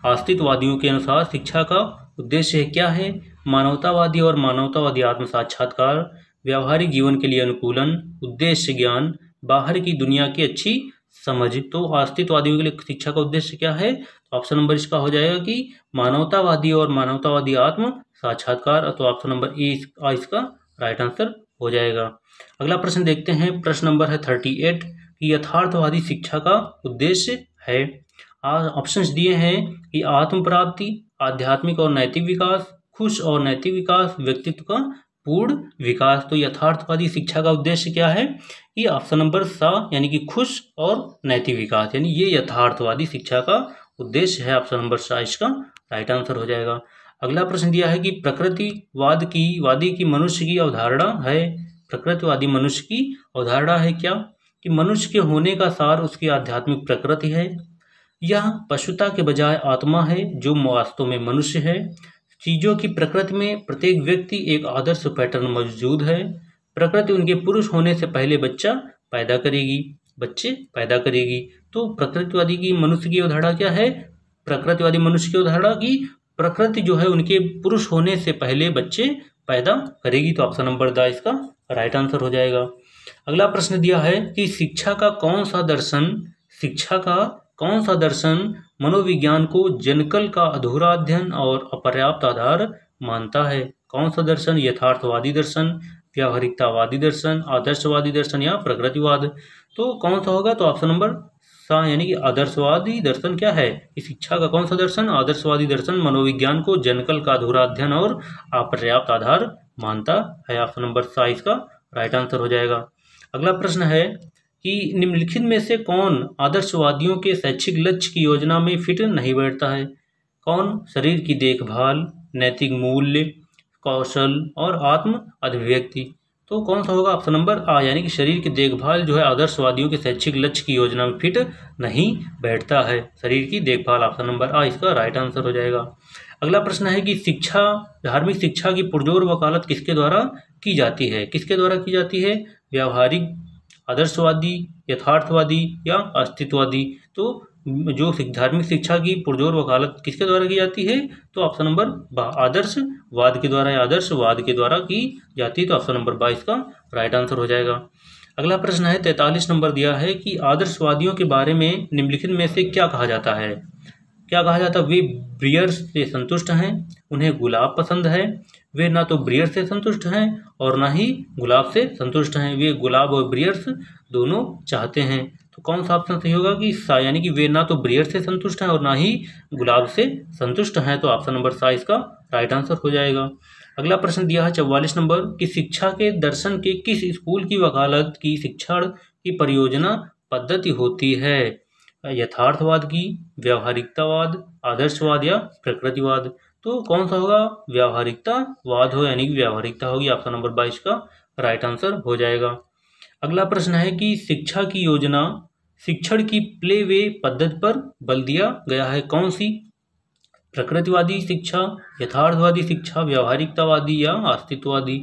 अस्तित्ववादियों के अनुसार शिक्षा का उद्देश्य क्या है? मानवतावादी और मानवतावादी आत्म साक्षात्कार, व्यावहारिक जीवन के लिए अनुकूलन, उद्देश्य ज्ञान, बाहर की दुनिया की अच्छी समझ। तो अस्तित्ववादियों के लिए शिक्षा का उद्देश्य क्या है? ऑप्शन नंबर इसका हो जाएगा कि मानवतावादी और मानवतावादी आत्म साक्षात्कार। तो ऑप्शन नंबर ए इसका राइट आंसर हो जाएगा। अगला प्रश्न देखते हैं। प्रश्न नंबर है 38 कि यथार्थवादी शिक्षा का उद्देश्य है। ऑप्शंस दिए हैं कि आत्म प्राप्ति, आध्यात्मिक और नैतिक विकास, खुश और नैतिक विकास, व्यक्तित्व का पूर्ण विकास। तो यथार्थवादी शिक्षा का उद्देश्य क्या है? कि ऑप्शन नंबर सा, यानी कि खुश और नैतिक विकास, यानी ये यथार्थवादी शिक्षा का उद्देश्य है। ऑप्शन नंबर सा इसका राइट आंसर हो जाएगा। अगला प्रश्न दिया है कि प्रकृतिवादी की मनुष्य की अवधारणा है। प्रकृतिवादी मनुष्य की अवधारणा है क्या? कि मनुष्य के होने का सार उसकी आध्यात्मिक प्रकृति है, यह पशुता के बजाय आत्मा है जो वास्तव में मनुष्य है। चीज़ों की प्रकृति में प्रत्येक व्यक्ति एक आदर्श पैटर्न मौजूद है। प्रकृति उनके पुरुष होने से पहले बच्चे पैदा करेगी। तो प्रकृतिवादी की मनुष्य की अवधारणा क्या है? प्रकृतिवादी मनुष्य की अवधारणा की प्रकृति जो है उनके पुरुष होने से पहले बच्चे पैदा करेगी। तो ऑप्शन नंबर 2 इसका राइट आंसर हो जाएगा। अगला प्रश्न दिया है कि शिक्षा का कौन सा दर्शन मनोविज्ञान को जनकल का अधूरा अध्ययन और अपर्याप्त आधार मानता है? कौन सा दर्शन? यथार्थवादी दर्शन, व्यावहारिकतावादी दर्शन, आदर्शवादी दर्शन या प्रकृतिवाद। तो कौन सा होगा? तो ऑप्शन नंबर सा, यानी कि आदर्शवादी दर्शन क्या है? इस शिक्षा का कौन सा दर्शन? आदर्शवादी दर्शन मनोविज्ञान को जनकल का अधूरा अध्ययन और अपर्याप्त आधार मानता है। ऑप्शन नंबर सा इसका राइट आंसर हो जाएगा। अगला प्रश्न है कि निम्नलिखित में से कौन आदर्शवादियों के शैक्षिक लक्ष्य की योजना में फिट नहीं बैठता है? कौन? शरीर की देखभाल, नैतिक मूल्य, कौशल और आत्म अभिव्यक्ति। तो कौन सा होगा? ऑप्शन नंबर आ, यानी कि शरीर की देखभाल जो है आदर्शवादियों के शैक्षिक लक्ष्य की योजना में फिट नहीं बैठता है। शरीर की देखभाल, ऑप्शन नंबर आ इसका राइट आंसर हो जाएगा। अगला प्रश्न है कि धार्मिक शिक्षा की पुरजोर वकालत किसके द्वारा की जाती है? किसके द्वारा की जाती है? व्यावहारिक, आदर्शवादी, यथार्थवादी या अस्तित्ववादी। तो जो धार्मिक शिक्षा की पुरजोर वकालत किसके द्वारा की जाती है? तो ऑप्शन नंबर आदर्शवाद के द्वारा की जाती है। तो ऑप्शन नंबर 22 का राइट आंसर हो जाएगा। अगला प्रश्न है 43 नंबर दिया है कि आदर्शवादियों के बारे में निम्नलिखित में से क्या कहा जाता है? वे ब्रियर्स से संतुष्ट हैं, उन्हें गुलाब पसंद है। वे ना तो ब्रियर्स से संतुष्ट हैं और ना ही गुलाब से संतुष्ट हैं। वे गुलाब और ब्रियर्स दोनों चाहते हैं। तो कौन सा ऑप्शन सही होगा? कि सा, यानी कि वे ना तो ब्रियर्स से संतुष्ट हैं और ना ही गुलाब से संतुष्ट हैं। तो ऑप्शन नंबर सा इसका राइट आंसर हो जाएगा। अगला प्रश्न दिया है 44 नंबर कि शिक्षा के दर्शन के किस स्कूल की वकालत की शिक्षण की परियोजना पद्धति होती है? यथार्थवाद की, व्यावहारिकतावाद, आदर्शवाद या प्रकृतिवाद। तो कौन सा होगा? व्यावहारिकतावाद हो, यानी कि व्यावहारिकता होगी। ऑप्शन नंबर 22 का राइट आंसर हो जाएगा। अगला प्रश्न है कि शिक्षा की योजना शिक्षण की प्ले वे पद्धति पर बल दिया गया है, कौन सी? प्रकृतिवादी शिक्षा, यथार्थवादी शिक्षा, व्यावहारिकतावादी या अस्तित्ववादी।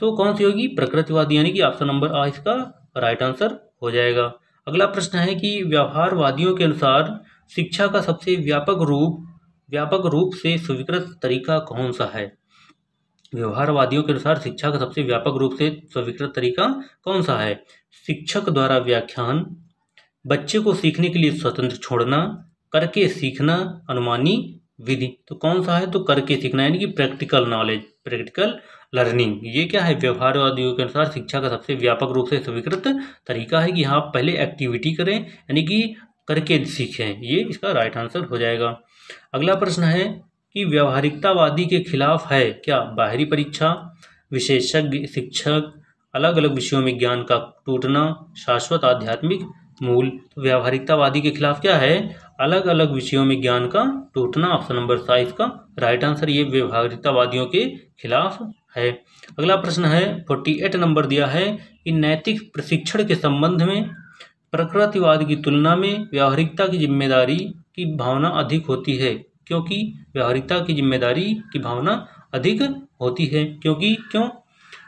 तो कौन सी होगी? प्रकृतिवादी, यानी कि ऑप्शन नंबर आ इसका राइट आंसर हो जाएगा। अगला प्रश्न है कि व्यवहारवादियों के अनुसार शिक्षा का सबसे व्यापक रूप से स्वीकृत तरीका कौन सा है? व्यवहारवादियों के अनुसार शिक्षा का सबसे व्यापक रूप से स्वीकृत तरीका कौन सा है? शिक्षक द्वारा व्याख्यान, बच्चे को सीखने के लिए स्वतंत्र छोड़ना, करके सीखना, अनुमानी विधि। तो कौन सा है? तो करके सीखना, यानी कि प्रैक्टिकल नॉलेज, प्रैक्टिकल लर्निंग। ये क्या है? व्यवहारवादियों के अनुसार शिक्षा का सबसे व्यापक रूप से स्वीकृत तरीका है कि आप पहले एक्टिविटी करें, यानी कि करके सीखें। ये इसका राइट आंसर हो जाएगा। अगला प्रश्न है कि व्यवहारिकतावादी के खिलाफ है क्या? बाहरी परीक्षा, विशेषज्ञ शिक्षक, अलग अलग विषयों में ज्ञान का टूटना, शाश्वत आध्यात्मिक मूल। तो व्यवहारिकतावादी के खिलाफ क्या है? अलग अलग विषयों में ज्ञान का टूटना। ऑप्शन नंबर 27 का राइट आंसर ये व्यवहारिकतावादियों के खिलाफ है। अगला प्रश्न है 48 नंबर दिया है कि नैतिक प्रशिक्षण के संबंध में प्रकृतिवाद की तुलना में व्यवहारिकता की जिम्मेदारी की भावना अधिक होती है, क्योंकि व्यवहारिकता की जिम्मेदारी की भावना अधिक होती है क्योंकि क्यों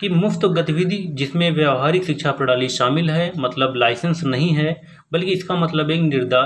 कि मुफ्त गतिविधि जिसमें व्यवहारिक शिक्षा प्रणाली शामिल है, मतलब लाइसेंस नहीं है, बल्कि इसका मतलब एक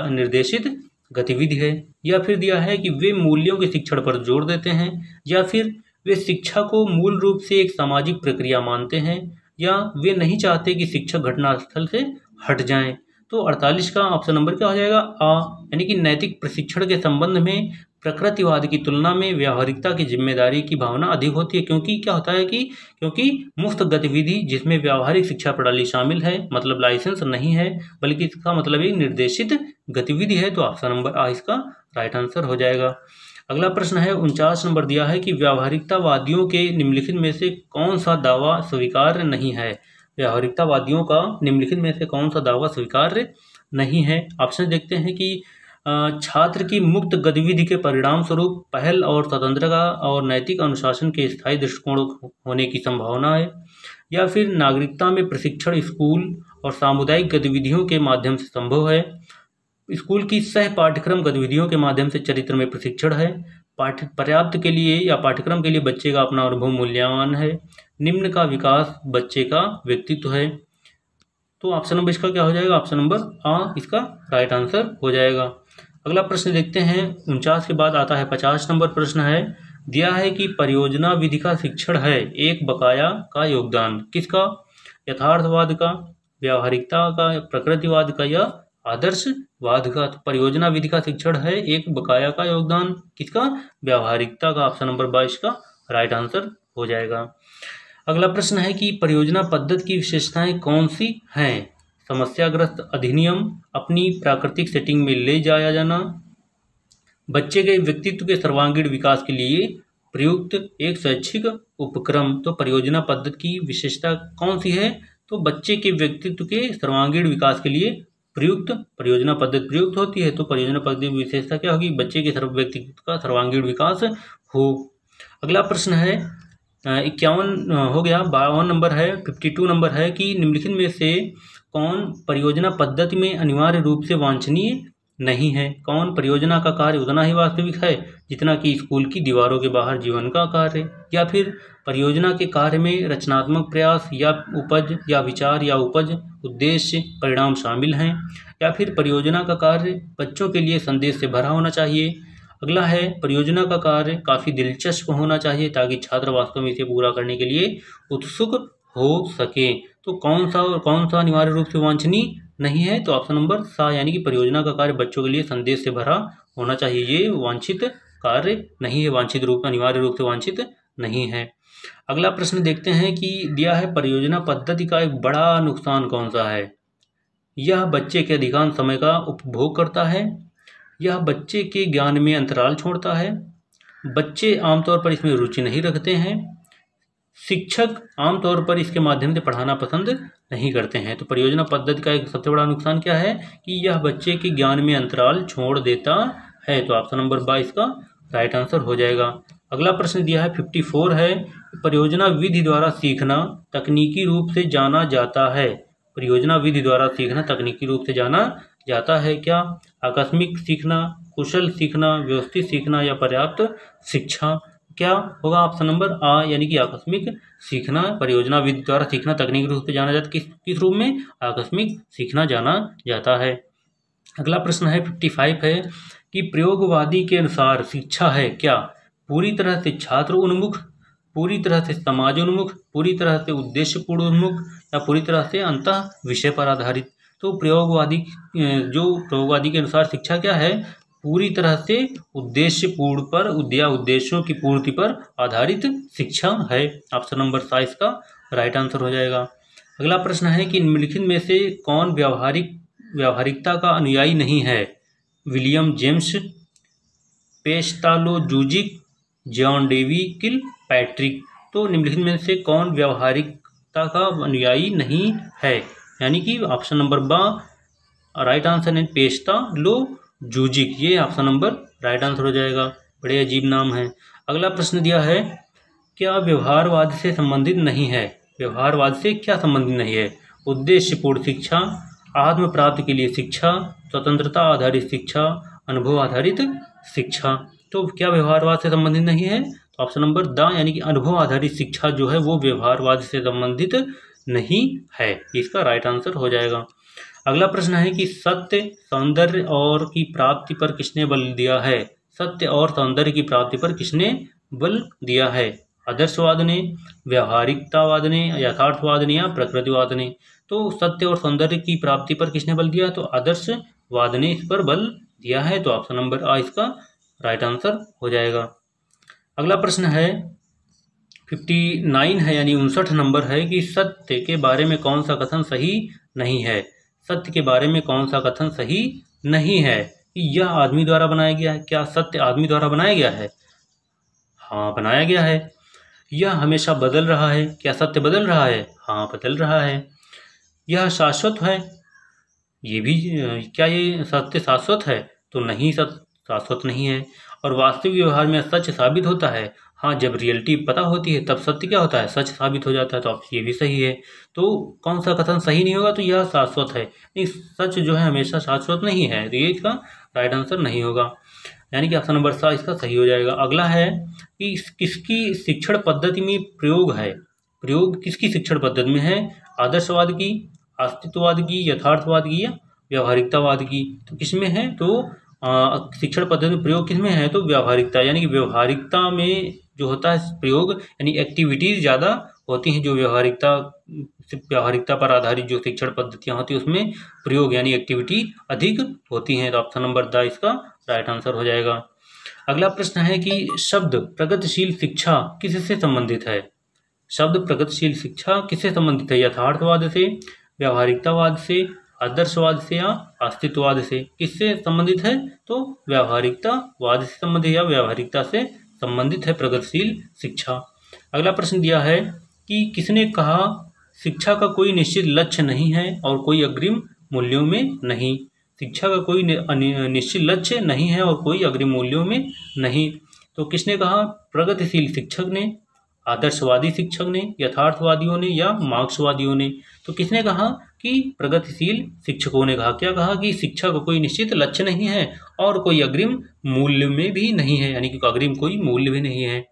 निर्देशित गतिविधि है। या फिर दिया है कि वे मूल्यों के शिक्षण पर जोर देते हैं, या फिर वे शिक्षा को मूल रूप से एक सामाजिक प्रक्रिया मानते हैं, या वे नहीं चाहते कि शिक्षक घटनास्थल से हट जाएं। तो 48 का ऑप्शन नंबर क्या हो जाएगा? आ, यानी कि नैतिक प्रशिक्षण के संबंध में प्रकृतिवाद की तुलना में व्यवहारिकता की जिम्मेदारी की भावना अधिक होती है, क्योंकि क्या होता है कि क्योंकि मुफ्त गतिविधि जिसमें व्यवहारिक शिक्षा प्रणाली शामिल है, मतलब लाइसेंस नहीं है, बल्कि इसका मतलब एक निर्देशित गतिविधि है। तो ऑप्शन नंबर आ इसका राइट आंसर हो जाएगा। अगला प्रश्न है 49 नंबर दिया है कि व्यवहारिकतावादियों के निम्नलिखित में से कौन सा दावा स्वीकार्य नहीं है? व्यवहारिकतावादियों का निम्नलिखित में से कौन सा दावा स्वीकार्य नहीं है? ऑप्शन देखते हैं कि छात्र की मुक्त गतिविधि के परिणाम स्वरूप पहल और स्वतंत्रता और नैतिक अनुशासन के स्थायी दृष्टिकोण होने की संभावना है, या फिर नागरिकता में प्रशिक्षण स्कूल और सामुदायिक गतिविधियों के माध्यम से संभव है, स्कूल की सह पाठ्यक्रम गतिविधियों के माध्यम से चरित्र में प्रशिक्षण है, पर्याप्त के लिए या पाठ्यक्रम के लिए बच्चे का अपना अनुभव मूल्यवान है, निम्न का विकास बच्चे का व्यक्तित्व है। तो ऑप्शन नंबर इसका क्या हो जाएगा? ऑप्शन नंबर आ इसका राइट आंसर हो जाएगा। अगला प्रश्न देखते हैं 49 के बाद आता है 50 नंबर प्रश्न है, दिया है कि परियोजना विधि का शिक्षण है एक बकाया का योगदान किसका? यथार्थवाद का, व्यावहारिकता का, प्रकृतिवाद का या आदर्शवाद का। तो परियोजना विधि का शिक्षण है एक बकाया का योगदान किसका? व्यावहारिकता का। ऑप्शन नंबर 22 का राइट आंसर हो जाएगा। अगला प्रश्न है कि परियोजना पद्धति की विशेषताएं कौन सी हैं? समस्याग्रस्त अधिनियम, अपनी प्राकृतिक सेटिंग में ले जाया जाना, बच्चे के व्यक्तित्व के सर्वांगीण विकास के लिए प्रयुक्त एक शैक्षिक उपक्रम। तो परियोजना पद्धति की विशेषता कौन सी है? तो बच्चे के व्यक्तित्व के सर्वांगीण विकास के लिए प्रयुक्त परियोजना पद्धति प्रयुक्त होती है। तो परियोजना पद्धति की विशेषता क्या होगी? बच्चे के व्यक्तित्व का सर्वांगीण विकास हो। अगला प्रश्न है 51 हो गया। 52 नंबर है 52 नंबर है कि निम्नलिखित में से कौन परियोजना पद्धति में अनिवार्य रूप से वांछनीय नहीं है? कौन परियोजना का कार्य उतना ही वास्तविक है जितना कि स्कूल की दीवारों के बाहर जीवन का कार्य, या फिर परियोजना के कार्य में रचनात्मक प्रयास या उपज या विचार या उपज उद्देश्य परिणाम शामिल हैं, या फिर परियोजना का कार्य बच्चों के लिए संदेश से भरा होना चाहिए। अगला है परियोजना का कार्य काफ़ी दिलचस्प होना चाहिए ताकि छात्र वास्तव में इसे पूरा करने के लिए उत्सुक हो सके। तो कौन सा अनिवार्य रूप से वांछनीय नहीं है? तो ऑप्शन नंबर सा, यानी कि परियोजना का कार्य बच्चों के लिए संदेश से भरा होना चाहिए, ये वांछित कार्य नहीं है, वांछित रूप अनिवार्य रूप से वांछित नहीं है। अगला प्रश्न देखते हैं कि दिया है परियोजना पद्धति का एक बड़ा नुकसान कौन सा है? यह बच्चे के अधिकांश समय का उपभोग करता है, यह बच्चे के ज्ञान में अंतराल छोड़ता है, बच्चे आमतौर पर इसमें रुचि नहीं रखते हैं, शिक्षक आमतौर पर इसके माध्यम से पढ़ाना पसंद नहीं करते हैं। तो परियोजना पद्धति का एक सबसे बड़ा नुकसान क्या है कि यह बच्चे के ज्ञान में अंतराल छोड़ देता है। तो ऑप्शन नंबर 22 इसका राइट आंसर हो जाएगा। अगला प्रश्न दिया है 54 है, परियोजना विधि द्वारा सीखना तकनीकी रूप से जाना जाता है। परियोजना विधि द्वारा सीखना तकनीकी रूप से जाना जाता है क्या? आकस्मिक सीखना, कुशल सीखना, व्यवस्थित सीखना या पर्याप्त शिक्षा? क्या होगा ऑप्शन नंबर आ यानी कि आकस्मिक सीखना। परियोजना विधि द्वारा सीखना तकनीकी रूप से जाना जाता है, किस रूप में? आकस्मिक सीखना जाना जाता है। अगला प्रश्न है 55 है कि प्रयोगवादी के अनुसार शिक्षा है क्या? पूरी तरह से छात्र उन्मुख, पूरी तरह से समाज उन्मुख, पूरी तरह से उद्देश्यपूर्ण उन्मुख या पूरी तरह से अंतः विषय पर आधारित? तो प्रयोगवादी के अनुसार शिक्षा क्या है? पूरी तरह से उद्देश्यपूर्ण पर या उद्देश्यों की पूर्ति पर आधारित शिक्षा है। ऑप्शन नंबर 27 का राइट आंसर हो जाएगा। अगला प्रश्न है कि निम्नलिखित में से कौन व्यावहारिकता का अनुयायी नहीं है? William James, Pestalozzi, John Dewey Kilpatrick. तो निम्नलिखित में से कौन व्यावहारिकता का अनुयायी नहीं है? यानी कि ऑप्शन नंबर बा राइट आंसर है पेस्टालोजुजिक, ये ऑप्शन नंबर राइट आंसर हो जाएगा। बड़े अजीब नाम है। अगला प्रश्न दिया है क्या व्यवहारवाद से संबंधित नहीं है? व्यवहारवाद से क्या संबंधित नहीं है? उद्देश्यपूर्ण शिक्षा, आत्म प्राप्ति के लिए शिक्षा, स्वतंत्रता आधारित शिक्षा, अनुभव आधारित शिक्षा। तो क्या व्यवहारवाद से संबंधित नहीं है? तो ऑप्शन नंबर द यानी कि अनुभव आधारित शिक्षा जो है वो व्यवहारवाद से संबंधित नहीं है, इसका राइट आंसर हो जाएगा। अगला प्रश्न है कि सत्य, सौंदर्य और की प्राप्ति पर किसने बल दिया है? सत्य और सौंदर्य की प्राप्ति पर किसने बल दिया है? आदर्शवाद ने, व्यावहारिकतावाद ने, यथार्थवाद ने या प्रकृतिवाद ने? तो सत्य और सौंदर्य की प्राप्ति पर किसने बल दिया? तो आदर्शवाद ने इस पर बल दिया है। तो ऑप्शन नंबर आ इसका राइट आंसर हो जाएगा। अगला प्रश्न है 59 है यानी 59 नंबर है कि सत्य के बारे में कौन सा कथन सही नहीं है? सत्य के बारे में कौन सा कथन सही नहीं है कि यह आदमी द्वारा बनाया गया है? क्या सत्य आदमी द्वारा बनाया गया है? हाँ, बनाया गया है। यह हमेशा बदल रहा है? क्या सत्य बदल रहा है? हाँ, बदल रहा है। यह शाश्वत है? ये भी क्या ये सत्य शाश्वत है? तो नहीं, शाश्वत नहीं है। और वास्तविक व्यवहार में सच साबित होता है? हाँ, जब रियलिटी पता होती है तब सत्य क्या होता है? सच साबित हो जाता है। तो ये भी सही है। तो कौन सा कथन सही नहीं होगा? तो यह शाश्वत है। नहीं, सच जो है हमेशा शाश्वत नहीं है, तो ये इसका राइट आंसर नहीं होगा, यानी कि ऑप्शन नंबर सा इसका सही हो जाएगा। अगला है कि किसकी शिक्षण पद्धति में प्रयोग है? प्रयोग किसकी शिक्षण पद्धति में है? आदर्शवाद की, अस्तित्ववाद की, यथार्थवाद की या व्यावहारिकतावाद की? तो किसमें है? तो शिक्षण पद्धति में प्रयोग किसमें है? तो व्यावहारिकता, यानी कि व्यावहारिकता में जो होता है प्रयोग यानी एक्टिविटीज़ ज़्यादा होती हैं। जो व्यावहारिकता पर आधारित जो शिक्षण पद्धतियाँ होती हैं उसमें प्रयोग यानी एक्टिविटी अधिक होती हैं। तो ऑप्शन नंबर द इसका राइट आंसर हो जाएगा। अगला प्रश्न है कि शब्द प्रगतिशील शिक्षा किससे संबंधित है? शब्द प्रगतिशील शिक्षा किससे संबंधित है? यथार्थवाद से, व्यावहारिकतावाद से, आदर्शवाद से या अस्तित्ववाद से? किससे संबंधित है? तो व्यावहारिकतावाद से संबंधित या व्यावहारिकता से संबंधित है प्रगतिशील शिक्षा। अगला प्रश्न दिया है कि किसने कहा शिक्षा का कोई निश्चित लक्ष्य नहीं है और कोई अग्रिम मूल्यों में नहीं? शिक्षा का कोई निश्चित लक्ष्य नहीं है और कोई अग्रिम मूल्यों में नहीं। तो किसने कहा? प्रगतिशील शिक्षक ने, आदर्शवादी शिक्षक ने, यथार्थवादियों ने या मार्क्सवादियों ने? तो किसने कहा? कि प्रगतिशील शिक्षकों ने कहा। क्या कहा? कि शिक्षा का कोई निश्चित लक्ष्य नहीं है और कोई अग्रिम मूल्य में भी नहीं है, यानी कि अग्रिम कोई मूल्य भी नहीं है।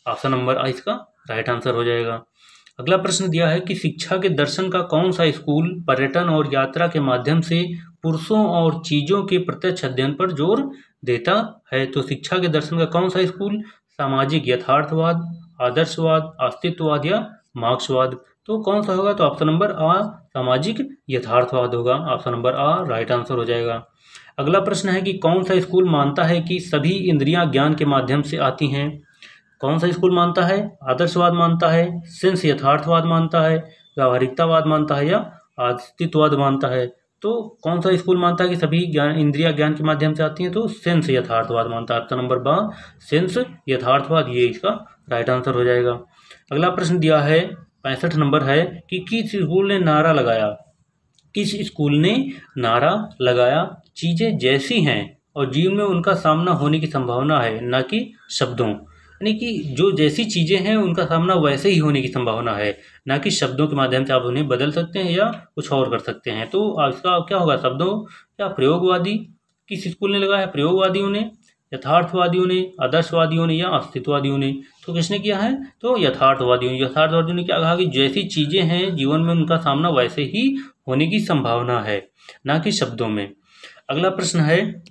ऑप्शन नंबर आ इसका राइट आंसर हो जाएगा। अगला प्रश्न दिया है कि शिक्षा के दर्शन का कौन सा स्कूल पर्यटन और यात्रा के माध्यम से पुरुषों और चीज़ों के प्रत्यक्ष अध्ययन पर जोर देता है? तो शिक्षा के दर्शन का कौन सा स्कूल? सामाजिक यथार्थवाद, आदर्शवाद, अस्तित्ववाद या मार्क्सवाद? तो कौन सा होगा? तो ऑप्शन नंबर आ सामाजिक यथार्थवाद होगा। ऑप्शन नंबर आ राइट आंसर हो जाएगा। अगला प्रश्न है कि कौन सा स्कूल मानता है कि सभी इंद्रियां ज्ञान के माध्यम से आती हैं? कौन सा स्कूल मानता है? आदर्शवाद मानता है, सेंस यथार्थवाद मानता है, व्यावहारिकतावाद मानता है या अस्तित्ववाद मानता है? तो कौन सा स्कूल मानता है कि सभी इंद्रियां ज्ञान के माध्यम से आती हैं? तो सेंस यथार्थवाद मानता है। ऑप्शन नंबर बा सेंस यथार्थवाद, ये इसका राइट आंसर हो जाएगा। अगला प्रश्न दिया है 65 नंबर है कि किस स्कूल ने नारा लगाया, किस स्कूल ने नारा लगाया, चीज़ें जैसी हैं और जीवन में उनका सामना होने की संभावना है, ना कि शब्दों। यानी कि जो जैसी चीज़ें हैं उनका सामना वैसे ही होने की संभावना है, ना कि शब्दों के माध्यम से आप उन्हें बदल सकते हैं या कुछ और कर सकते हैं। तो इसका क्या होगा, शब्दों या प्रयोगवादी किस स्कूल ने लगाया, प्रयोगवादियों ने, यथार्थवादियों ने, आदर्शवादियों ने या अस्तित्ववादियों ने। तो किसने किया है, तो यथार्थवादियों ने क्या कहा कि जैसी चीज़ें हैं जीवन में उनका सामना वैसे ही होने की संभावना है, ना कि शब्दों में। अगला प्रश्न है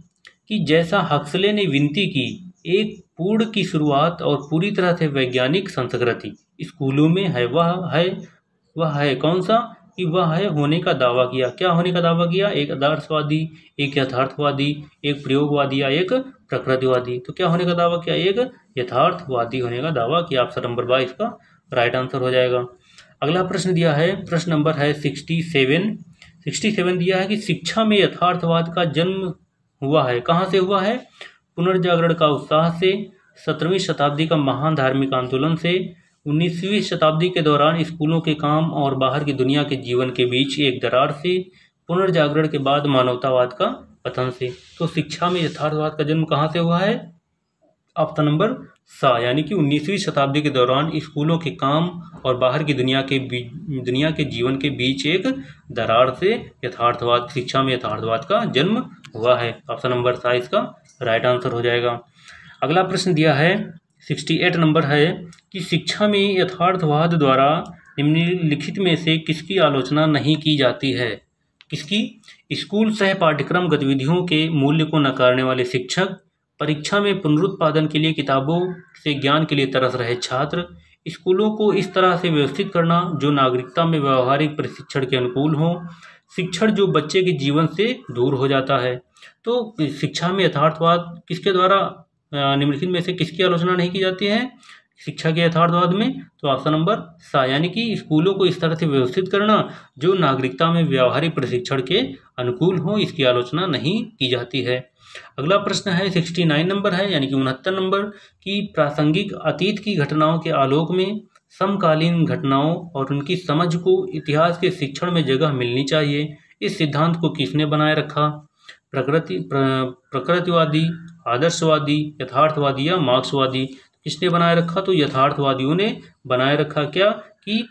कि जैसा हक्सले ने विनती की एक पूर्ण की शुरुआत और पूरी तरह से वैज्ञानिक संस्कृति स्कूलों में है, वह है कौन सा, कि वह है होने का दावा किया। क्या होने का दावा किया, एक आदर्शवादी, एक यथार्थवादी, एक प्रयोगवादी या एक प्रकृतिवादी। तो क्या होने का दावा किया, एक यथार्थवादी होने का दावा किया। ऑप्शन नंबर 22 का राइट आंसर हो जाएगा। अगला प्रश्न दिया है, प्रश्न नंबर है 67 दिया है कि शिक्षा में यथार्थवाद का जन्म हुआ है, कहाँ से हुआ है, पुनर्जागरण का उत्साह से, 17वीं शताब्दी का महान धार्मिक आंदोलन से, 19वीं शताब्दी के दौरान स्कूलों के काम और बाहर की दुनिया के जीवन के बीच एक दरार से, पुनर्जागरण के बाद मानवतावाद का पतन से। तो शिक्षा में यथार्थवाद का जन्म कहाँ से हुआ है, ऑप्शन नंबर सा, यानी कि 19वीं शताब्दी के दौरान स्कूलों के काम और बाहर की दुनिया के जीवन के बीच एक दरार से यथार्थवाद, शिक्षा में यथार्थवाद का जन्म हुआ है। ऑप्शन नंबर सा इसका राइट आंसर हो जाएगा। अगला प्रश्न दिया है 68 नंबर है कि शिक्षा में यथार्थवाद द्वारा निम्नलिखित में से किसकी आलोचना नहीं की जाती है, किसकी, स्कूल सह पाठ्यक्रम गतिविधियों के मूल्य को नकारने वाले शिक्षक, परीक्षा में पुनरुत्पादन के लिए किताबों से ज्ञान के लिए तरस रहे छात्र, स्कूलों को इस तरह से व्यवस्थित करना जो नागरिकता में व्यवहारिक प्रशिक्षण के अनुकूल हो, शिक्षण जो बच्चे के जीवन से दूर हो जाता है। तो शिक्षा में यथार्थवाद किसके द्वारा निम्नलिखित में से किसकी आलोचना नहीं की जाती है शिक्षा के यथार्थवाद में, तो ऑप्शन नंबर सा, यानी कि स्कूलों को इस तरह से व्यवस्थित करना जो नागरिकता में व्यवहारिक प्रशिक्षण के अनुकूल हो, इसकी आलोचना नहीं की जाती है। अगला प्रश्न है 69 नंबर है, यानी कि 69 नंबर की प्रासंगिक अतीत की घटनाओं के आलोक में समकालीन घटनाओं और उनकी समझ को इतिहास के शिक्षण में जगह मिलनी चाहिए। इस सिद्धांत को किसने बनाए रखा, प्रकृतिवादी, आदर्शवादी, यथार्थवादी या मार्क्सवादी। किसने बनाए रखा, तो यथार्थवादियों ने बनाए रखा। क्या कि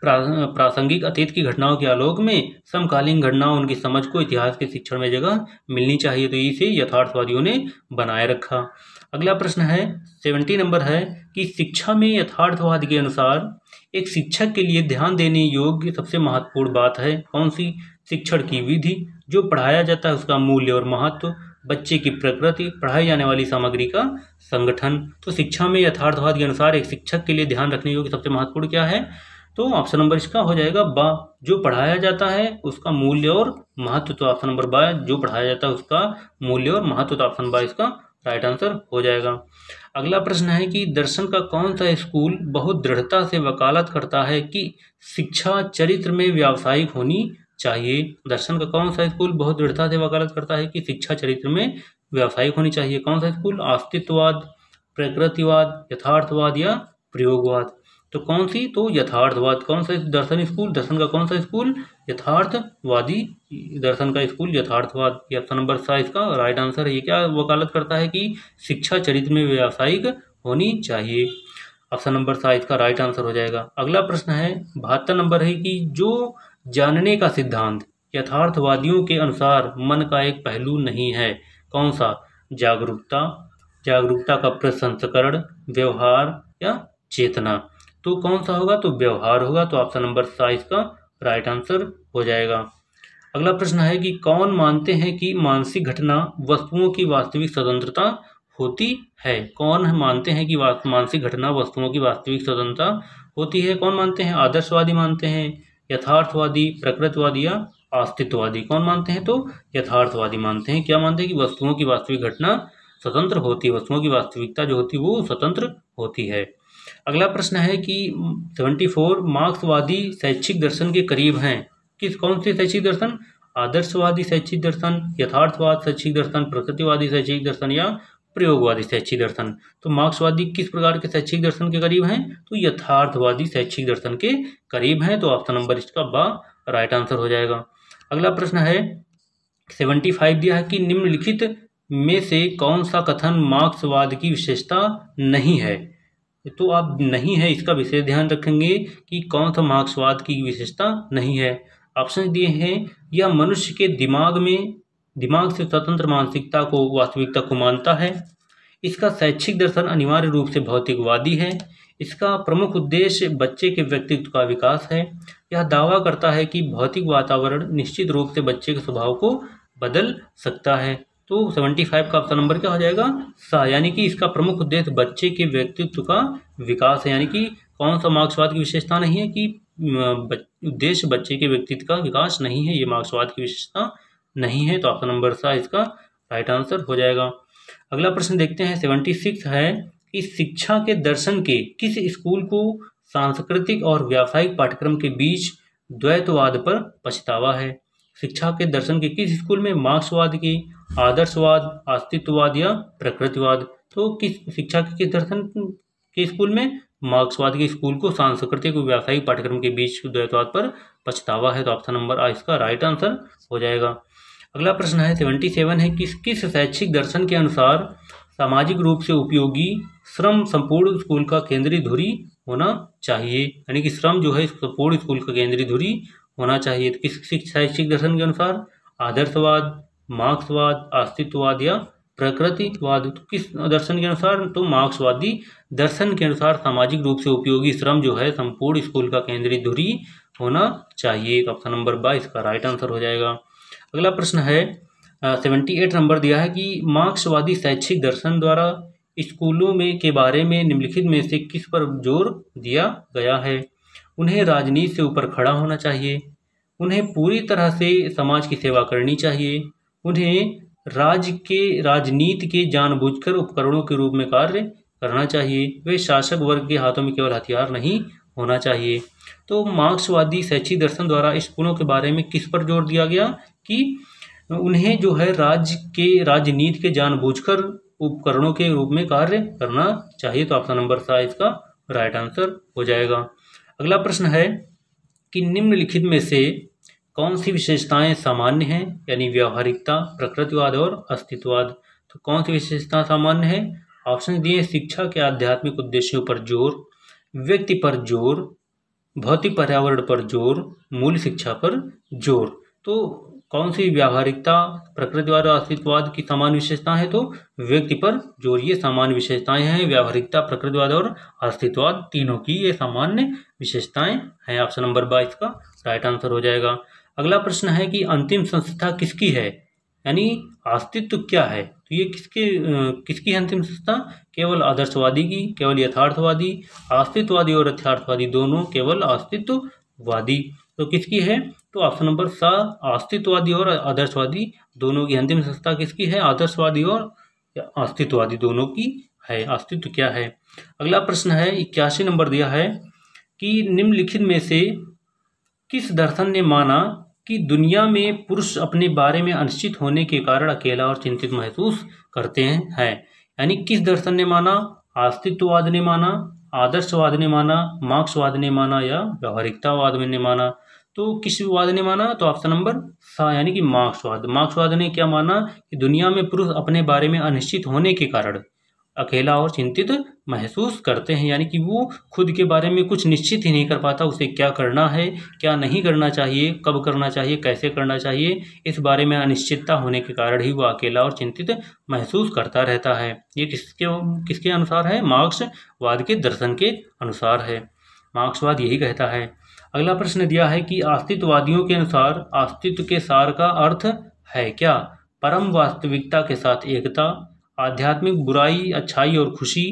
प्रासंगिक अतीत की घटनाओं के आलोक में समकालीन घटनाओं उनकी समझ को इतिहास के शिक्षण में जगह मिलनी चाहिए, तो इसे यथार्थवादियों ने बनाए रखा। अगला प्रश्न है 70 नंबर है कि शिक्षा में यथार्थवाद के अनुसार एक शिक्षक के लिए ध्यान देने योग्य सबसे महत्वपूर्ण बात है कौन सी, शिक्षण की विधि, जो पढ़ाया जाता है उसका मूल्य और महत्व, बच्चे की प्रकृति, पढ़ाई जाने वाली सामग्री का संगठन। तो शिक्षा में यथार्थवाद के अनुसार एक शिक्षक के लिए ध्यान रखने योग्य सबसे महत्वपूर्ण क्या है, तो ऑप्शन नंबर इसका हो जाएगा बा, जो पढ़ाया जाता है उसका मूल्य और महत्व। तो ऑप्शन नंबर बा, जो पढ़ाया जाता है उसका मूल्य और महत्व, तो ऑप्शन बा इसका राइट आंसर हो जाएगा। अगला प्रश्न है कि दर्शन का कौन सा स्कूल बहुत दृढ़ता से वकालत करता है कि शिक्षा चरित्र में व्यावसायिक होनी चाहिए। दर्शन का कौन सा स्कूल बहुत दृढ़ता से वकालत करता है कि शिक्षा चरित्र में व्यावसायिक होनी चाहिए, कौन सा स्कूल, अस्तित्ववाद, प्रकृतिवाद, यथार्थवाद या प्रयोगवाद। तो कौन सी, तो यथार्थवाद। कौन सा दर्शन स्कूल, दर्शन का कौन सा स्कूल, यथार्थवादी दर्शन का स्कूल यथार्थवाद। ये ऑप्शन नंबर सा इसका राइट आंसर है। ये क्या वकालत करता है कि शिक्षा चरित्र में व्यावसायिक होनी चाहिए। ऑप्शन नंबर सा इसका राइट आंसर हो जाएगा। अगला प्रश्न है 72 नंबर है कि जो जानने का सिद्धांत यथार्थवादियों के अनुसार मन का एक पहलू नहीं है, कौन सा, जागरूकता का प्रसंस्करण, व्यवहार या चेतना। तो कौन सा होगा, तो व्यवहार होगा। तो ऑप्शन नंबर सा इसका राइट आंसर हो जाएगा। अगला प्रश्न है कि कौन मानते हैं कि मानसिक घटना वस्तुओं की वास्तविक स्वतंत्रता होती है। कौन मानते हैं कि मानसिक घटना वस्तुओं की वास्तविक स्वतंत्रता होती है, कौन मानते हैं, आदर्शवादी मानते हैं, यथार्थवादी, प्रकृतिवादी या अस्तित्ववादी। कौन मानते हैं, तो यथार्थवादी मानते हैं। क्या मानते हैं कि वस्तुओं की वास्तविक घटना स्वतंत्र होती है, वस्तुओं की वास्तविकता जो होती है वो स्वतंत्र होती है। अगला प्रश्न है कि 74 मार्क्सवादी शैक्षिक दर्शन के करीब हैं, किस कौन से शैक्षिक दर्शन, आदर्शवादी शैक्षिक दर्शन, यथार्थवाद शैक्षिक दर्शन, प्रकृतिवादी शैक्षिक दर्शन या प्रयोगवादी शैक्षिक दर्शन। तो मार्क्सवादी किस प्रकार के शैक्षिक दर्शन के करीब हैं? तो यथार्थवादी शैक्षिक दर्शन के करीब हैं। तो ऑप्शन नंबर इसका बा राइट आंसर हो जाएगा। अगला प्रश्न है 75 दिया है कि निम्नलिखित में से कौन सा कथन मार्क्सवाद की विशेषता नहीं है? तो आप नहीं है इसका विशेष ध्यान रखेंगे कि कौन सा मार्क्सवाद की विशेषता नहीं है। ऑप्शन दिए हैं, यह मनुष्य के दिमाग से स्वतंत्र मानसिकता को वास्तविकता को मानता है। इसका शैक्षिक दर्शन अनिवार्य रूप से भौतिकवादी है। इसका प्रमुख उद्देश्य बच्चे के व्यक्तित्व का विकास है। यह दावा करता है कि भौतिक वातावरण निश्चित रूप से बच्चे के स्वभाव को बदल सकता है। तो 75 का ऑप्शन नंबर क्या हो जाएगा? सा, यानी कि इसका प्रमुख उद्देश्य बच्चे के व्यक्तित्व का विकास है। यानी कि कौन सा मार्क्सवाद की विशेषता नहीं है कि उद्देश्य बच्चे के व्यक्तित्व का विकास नहीं है, ये मार्क्सवाद की विशेषता नहीं है। तो ऑप्शन नंबर सा इसका राइट आंसर हो जाएगा। अगला प्रश्न देखते हैं 76 है कि शिक्षा के दर्शन के किस स्कूल को सांस्कृतिक और व्यावसायिक पाठ्यक्रम के बीच द्वैतवाद पर पछतावा है? शिक्षा के दर्शन के किस स्कूल में मार्क्सवाद की, आदर्शवाद, अस्तित्ववाद या प्रकृतिवाद? तो किस शिक्षा के किस दर्शन के स्कूल में? मार्क्सवाद के स्कूल को सांस्कृतिक और व्यावसायिक पाठ्यक्रम के बीच द्वैतवाद पर पछतावा है। तो ऑप्शन नंबर आ इसका राइट आंसर हो जाएगा। अगला प्रश्न है 77 है कि किस शैक्षिक दर्शन के अनुसार सामाजिक रूप से उपयोगी श्रम संपूर्ण स्कूल का केंद्रीय धुरी होना चाहिए? यानी कि श्रम जो है संपूर्ण स्कूल का केंद्रीय धुरी होना चाहिए। तो किस शैक्षिक दर्शन के अनुसार? आदर्शवाद, मार्क्सवाद, अस्तित्ववाद या प्रकृतिवाद? तो किस दर्शन के अनुसार? तो मार्क्सवादी दर्शन के अनुसार सामाजिक रूप से उपयोगी श्रम जो है संपूर्ण स्कूल का केंद्रीय धुरी होना चाहिए। ऑप्शन नंबर बा इसका राइट आंसर हो जाएगा। अगला प्रश्न है 78 नंबर दिया है कि मार्क्सवादी शैक्षिक दर्शन द्वारा स्कूलों में के बारे में निम्नलिखित में से किस पर जोर दिया गया है? उन्हें राजनीति से ऊपर खड़ा होना चाहिए, उन्हें पूरी तरह से समाज की सेवा करनी चाहिए, उन्हें राजनीति के जानबूझकर उपकरणों के रूप में कार्य करना चाहिए, वे शासक वर्ग के हाथों में केवल हथियार नहीं होना चाहिए। तो मार्क्सवादी शैक्षिक दर्शन द्वारा स्कूलों के बारे में किस पर जोर दिया गया कि उन्हें जो है राजनीति के जानबूझकर उपकरणों के रूप में कार्य करना चाहिए। तो ऑप्शन नंबर सा इसका राइट आंसर हो जाएगा। अगला प्रश्न है कि निम्नलिखित में से कौन सी विशेषताएं सामान्य हैं? यानी व्यावहारिकता, प्रकृतिवाद और अस्तित्ववाद। तो कौन सी विशेषता सामान्य है? ऑप्शन दिए, शिक्षा के आध्यात्मिक उद्देश्यों पर जोर, व्यक्ति पर जोर, भौतिक पर्यावरण पर जोर, मूल शिक्षा पर जोर। तो कौन सी व्यावहारिकता, प्रकृतिवाद और अस्तित्ववाद की समान विशेषताएं हैं? तो व्यक्ति पर जोर, ये सामान्य विशेषताएं हैं। व्यावहारिकता, प्रकृतिवाद और अस्तित्ववाद तीनों की ये सामान्य विशेषताएं हैं। ऑप्शन नंबर बा इसका राइट आंसर हो जाएगा। अगला प्रश्न है कि अंतिम संस्था किसकी है? यानी अस्तित्व क्या है? तो ये किसकी अंतिम संस्था? केवल आदर्शवादी की, केवल यथार्थवादी, अस्तित्ववादी और यथार्थवादी दोनों केवल अस्तित्ववादी। तो किसकी है? तो ऑप्शन नंबर सा अस्तित्ववादी और आदर्शवादी दोनों की अंतिम संस्था किसकी है? आदर्शवादी और अस्तित्ववादी दोनों की है। अस्तित्व क्या है? अगला प्रश्न है 81 नंबर दिया है कि निम्नलिखित में से किस दर्शन ने माना कि दुनिया में पुरुष अपने बारे में अनिश्चित होने के कारण अकेला और चिंतित महसूस करते हैं? यानी किस दर्शन ने माना? अस्तित्ववाद ने माना, आदर्शवाद ने माना, मार्क्सवाद ने माना या व्यावहारिकतावाद ने माना? तो किस वाद ने माना? तो ऑप्शन नंबर सा यानी कि मार्क्सवाद। मार्क्सवाद ने क्या माना कि दुनिया में पुरुष अपने बारे में अनिश्चित होने के कारण अकेला और चिंतित महसूस करते हैं। यानी कि वो खुद के बारे में कुछ निश्चित ही नहीं कर पाता, उसे क्या करना है, क्या नहीं करना चाहिए, कब करना चाहिए, कैसे करना चाहिए, इस बारे में अनिश्चितता होने के कारण ही वो अकेला और चिंतित महसूस करता रहता है। ये किसके अनुसार है? मार्क्सवाद के दर्शन के अनुसार है। मार्क्सवाद यही कहता है। अगला प्रश्न दिया है कि अस्तित्ववादियों के अनुसार अस्तित्व के सार का अर्थ है क्या? परम वास्तविकता के साथ एकता, आध्यात्मिक बुराई, अच्छाई और खुशी,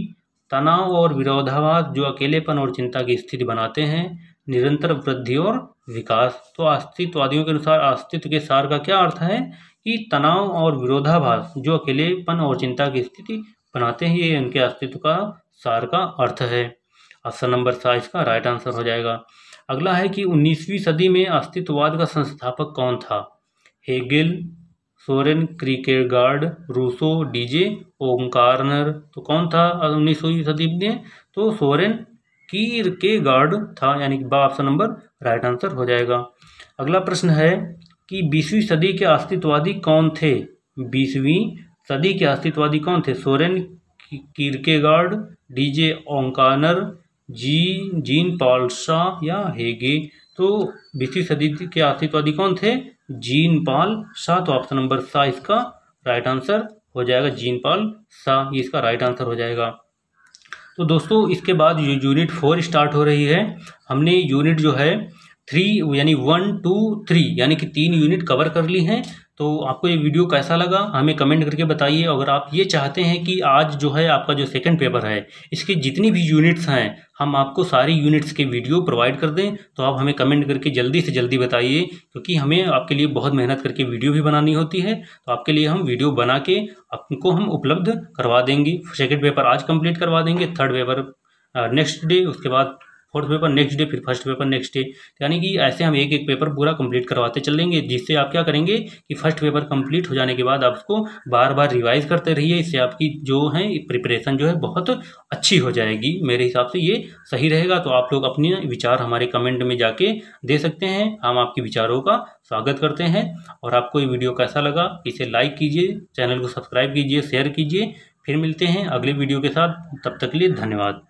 तनाव और विरोधाभास जो अकेलेपन और चिंता की स्थिति बनाते हैं, निरंतर वृद्धि और विकास। तो अस्तित्ववादियों के अनुसार अस्तित्व के सार का क्या अर्थ है कि तनाव और विरोधाभास जो अकेलेपन और चिंता की स्थिति बनाते हैं, ये उनके अस्तित्व का सार का अर्थ है। ऑप्शन नंबर सा इसका राइट आंसर हो जाएगा। अगला है कि 19वीं सदी में अस्तित्ववाद का संस्थापक कौन था? Hegel, Soren Kierkegaard, Rousseau, D J O'Connor. तो कौन था 19वीं सदी में? तो सोरेन कीरकेगार्ड था, यानी कि ऑप्शन नंबर राइट आंसर हो जाएगा। अगला प्रश्न है कि 20वीं सदी के अस्तित्ववादी कौन थे? 20वीं सदी के अस्तित्ववादी कौन थे? Soren Kierkegaard, D J O'Connor, Jean Paul शॉ या हेगे। तो 20वीं सदी के अस्तित्ववादी कौन थे? जीन पॉल शॉ। तो ऑप्शन नंबर सा इसका राइट आंसर हो जाएगा। जीन पॉल शॉ ये इसका राइट आंसर हो जाएगा। तो दोस्तों इसके बाद यूनिट 4 स्टार्ट हो रही है। हमने यूनिट जो है 3 यानी 1, 2, 3 यानी कि 3 यूनिट कवर कर ली हैं। तो आपको ये वीडियो कैसा लगा हमें कमेंट करके बताइए। अगर आप ये चाहते हैं कि आज जो है आपका जो सेकंड पेपर है इसकी जितनी भी यूनिट्स हैं हम आपको सारी यूनिट्स के वीडियो प्रोवाइड कर दें, तो आप हमें कमेंट करके जल्दी से जल्दी बताइए, क्योंकि हमें आपके लिए बहुत मेहनत करके वीडियो भी बनानी होती है। तो आपके लिए हम वीडियो बना के आपको हम उपलब्ध करवा देंगे। सेकंड पेपर आज कंप्लीट करवा देंगे, थर्ड पेपर नेक्स्ट डे, उसके बाद फोर्थ पेपर नेक्स्ट डे, फिर फर्स्ट पेपर नेक्स्ट डे। यानी कि ऐसे हम एक एक पेपर पूरा कंप्लीट करवाते चलेंगे, जिससे आप क्या करेंगे कि फर्स्ट पेपर कंप्लीट हो जाने के बाद आप उसको बार बार रिवाइज करते रहिए। इससे आपकी जो है प्रिपरेशन जो है बहुत अच्छी हो जाएगी। मेरे हिसाब से ये सही रहेगा। तो आप लोग अपने विचार हमारे कमेंट में जाके दे सकते हैं, हम आपके विचारों का स्वागत करते हैं। और आपको ये वीडियो कैसा लगा इसे लाइक कीजिए, चैनल को सब्सक्राइब कीजिए, शेयर कीजिए। फिर मिलते हैं अगले वीडियो के साथ, तब तक के लिए धन्यवाद।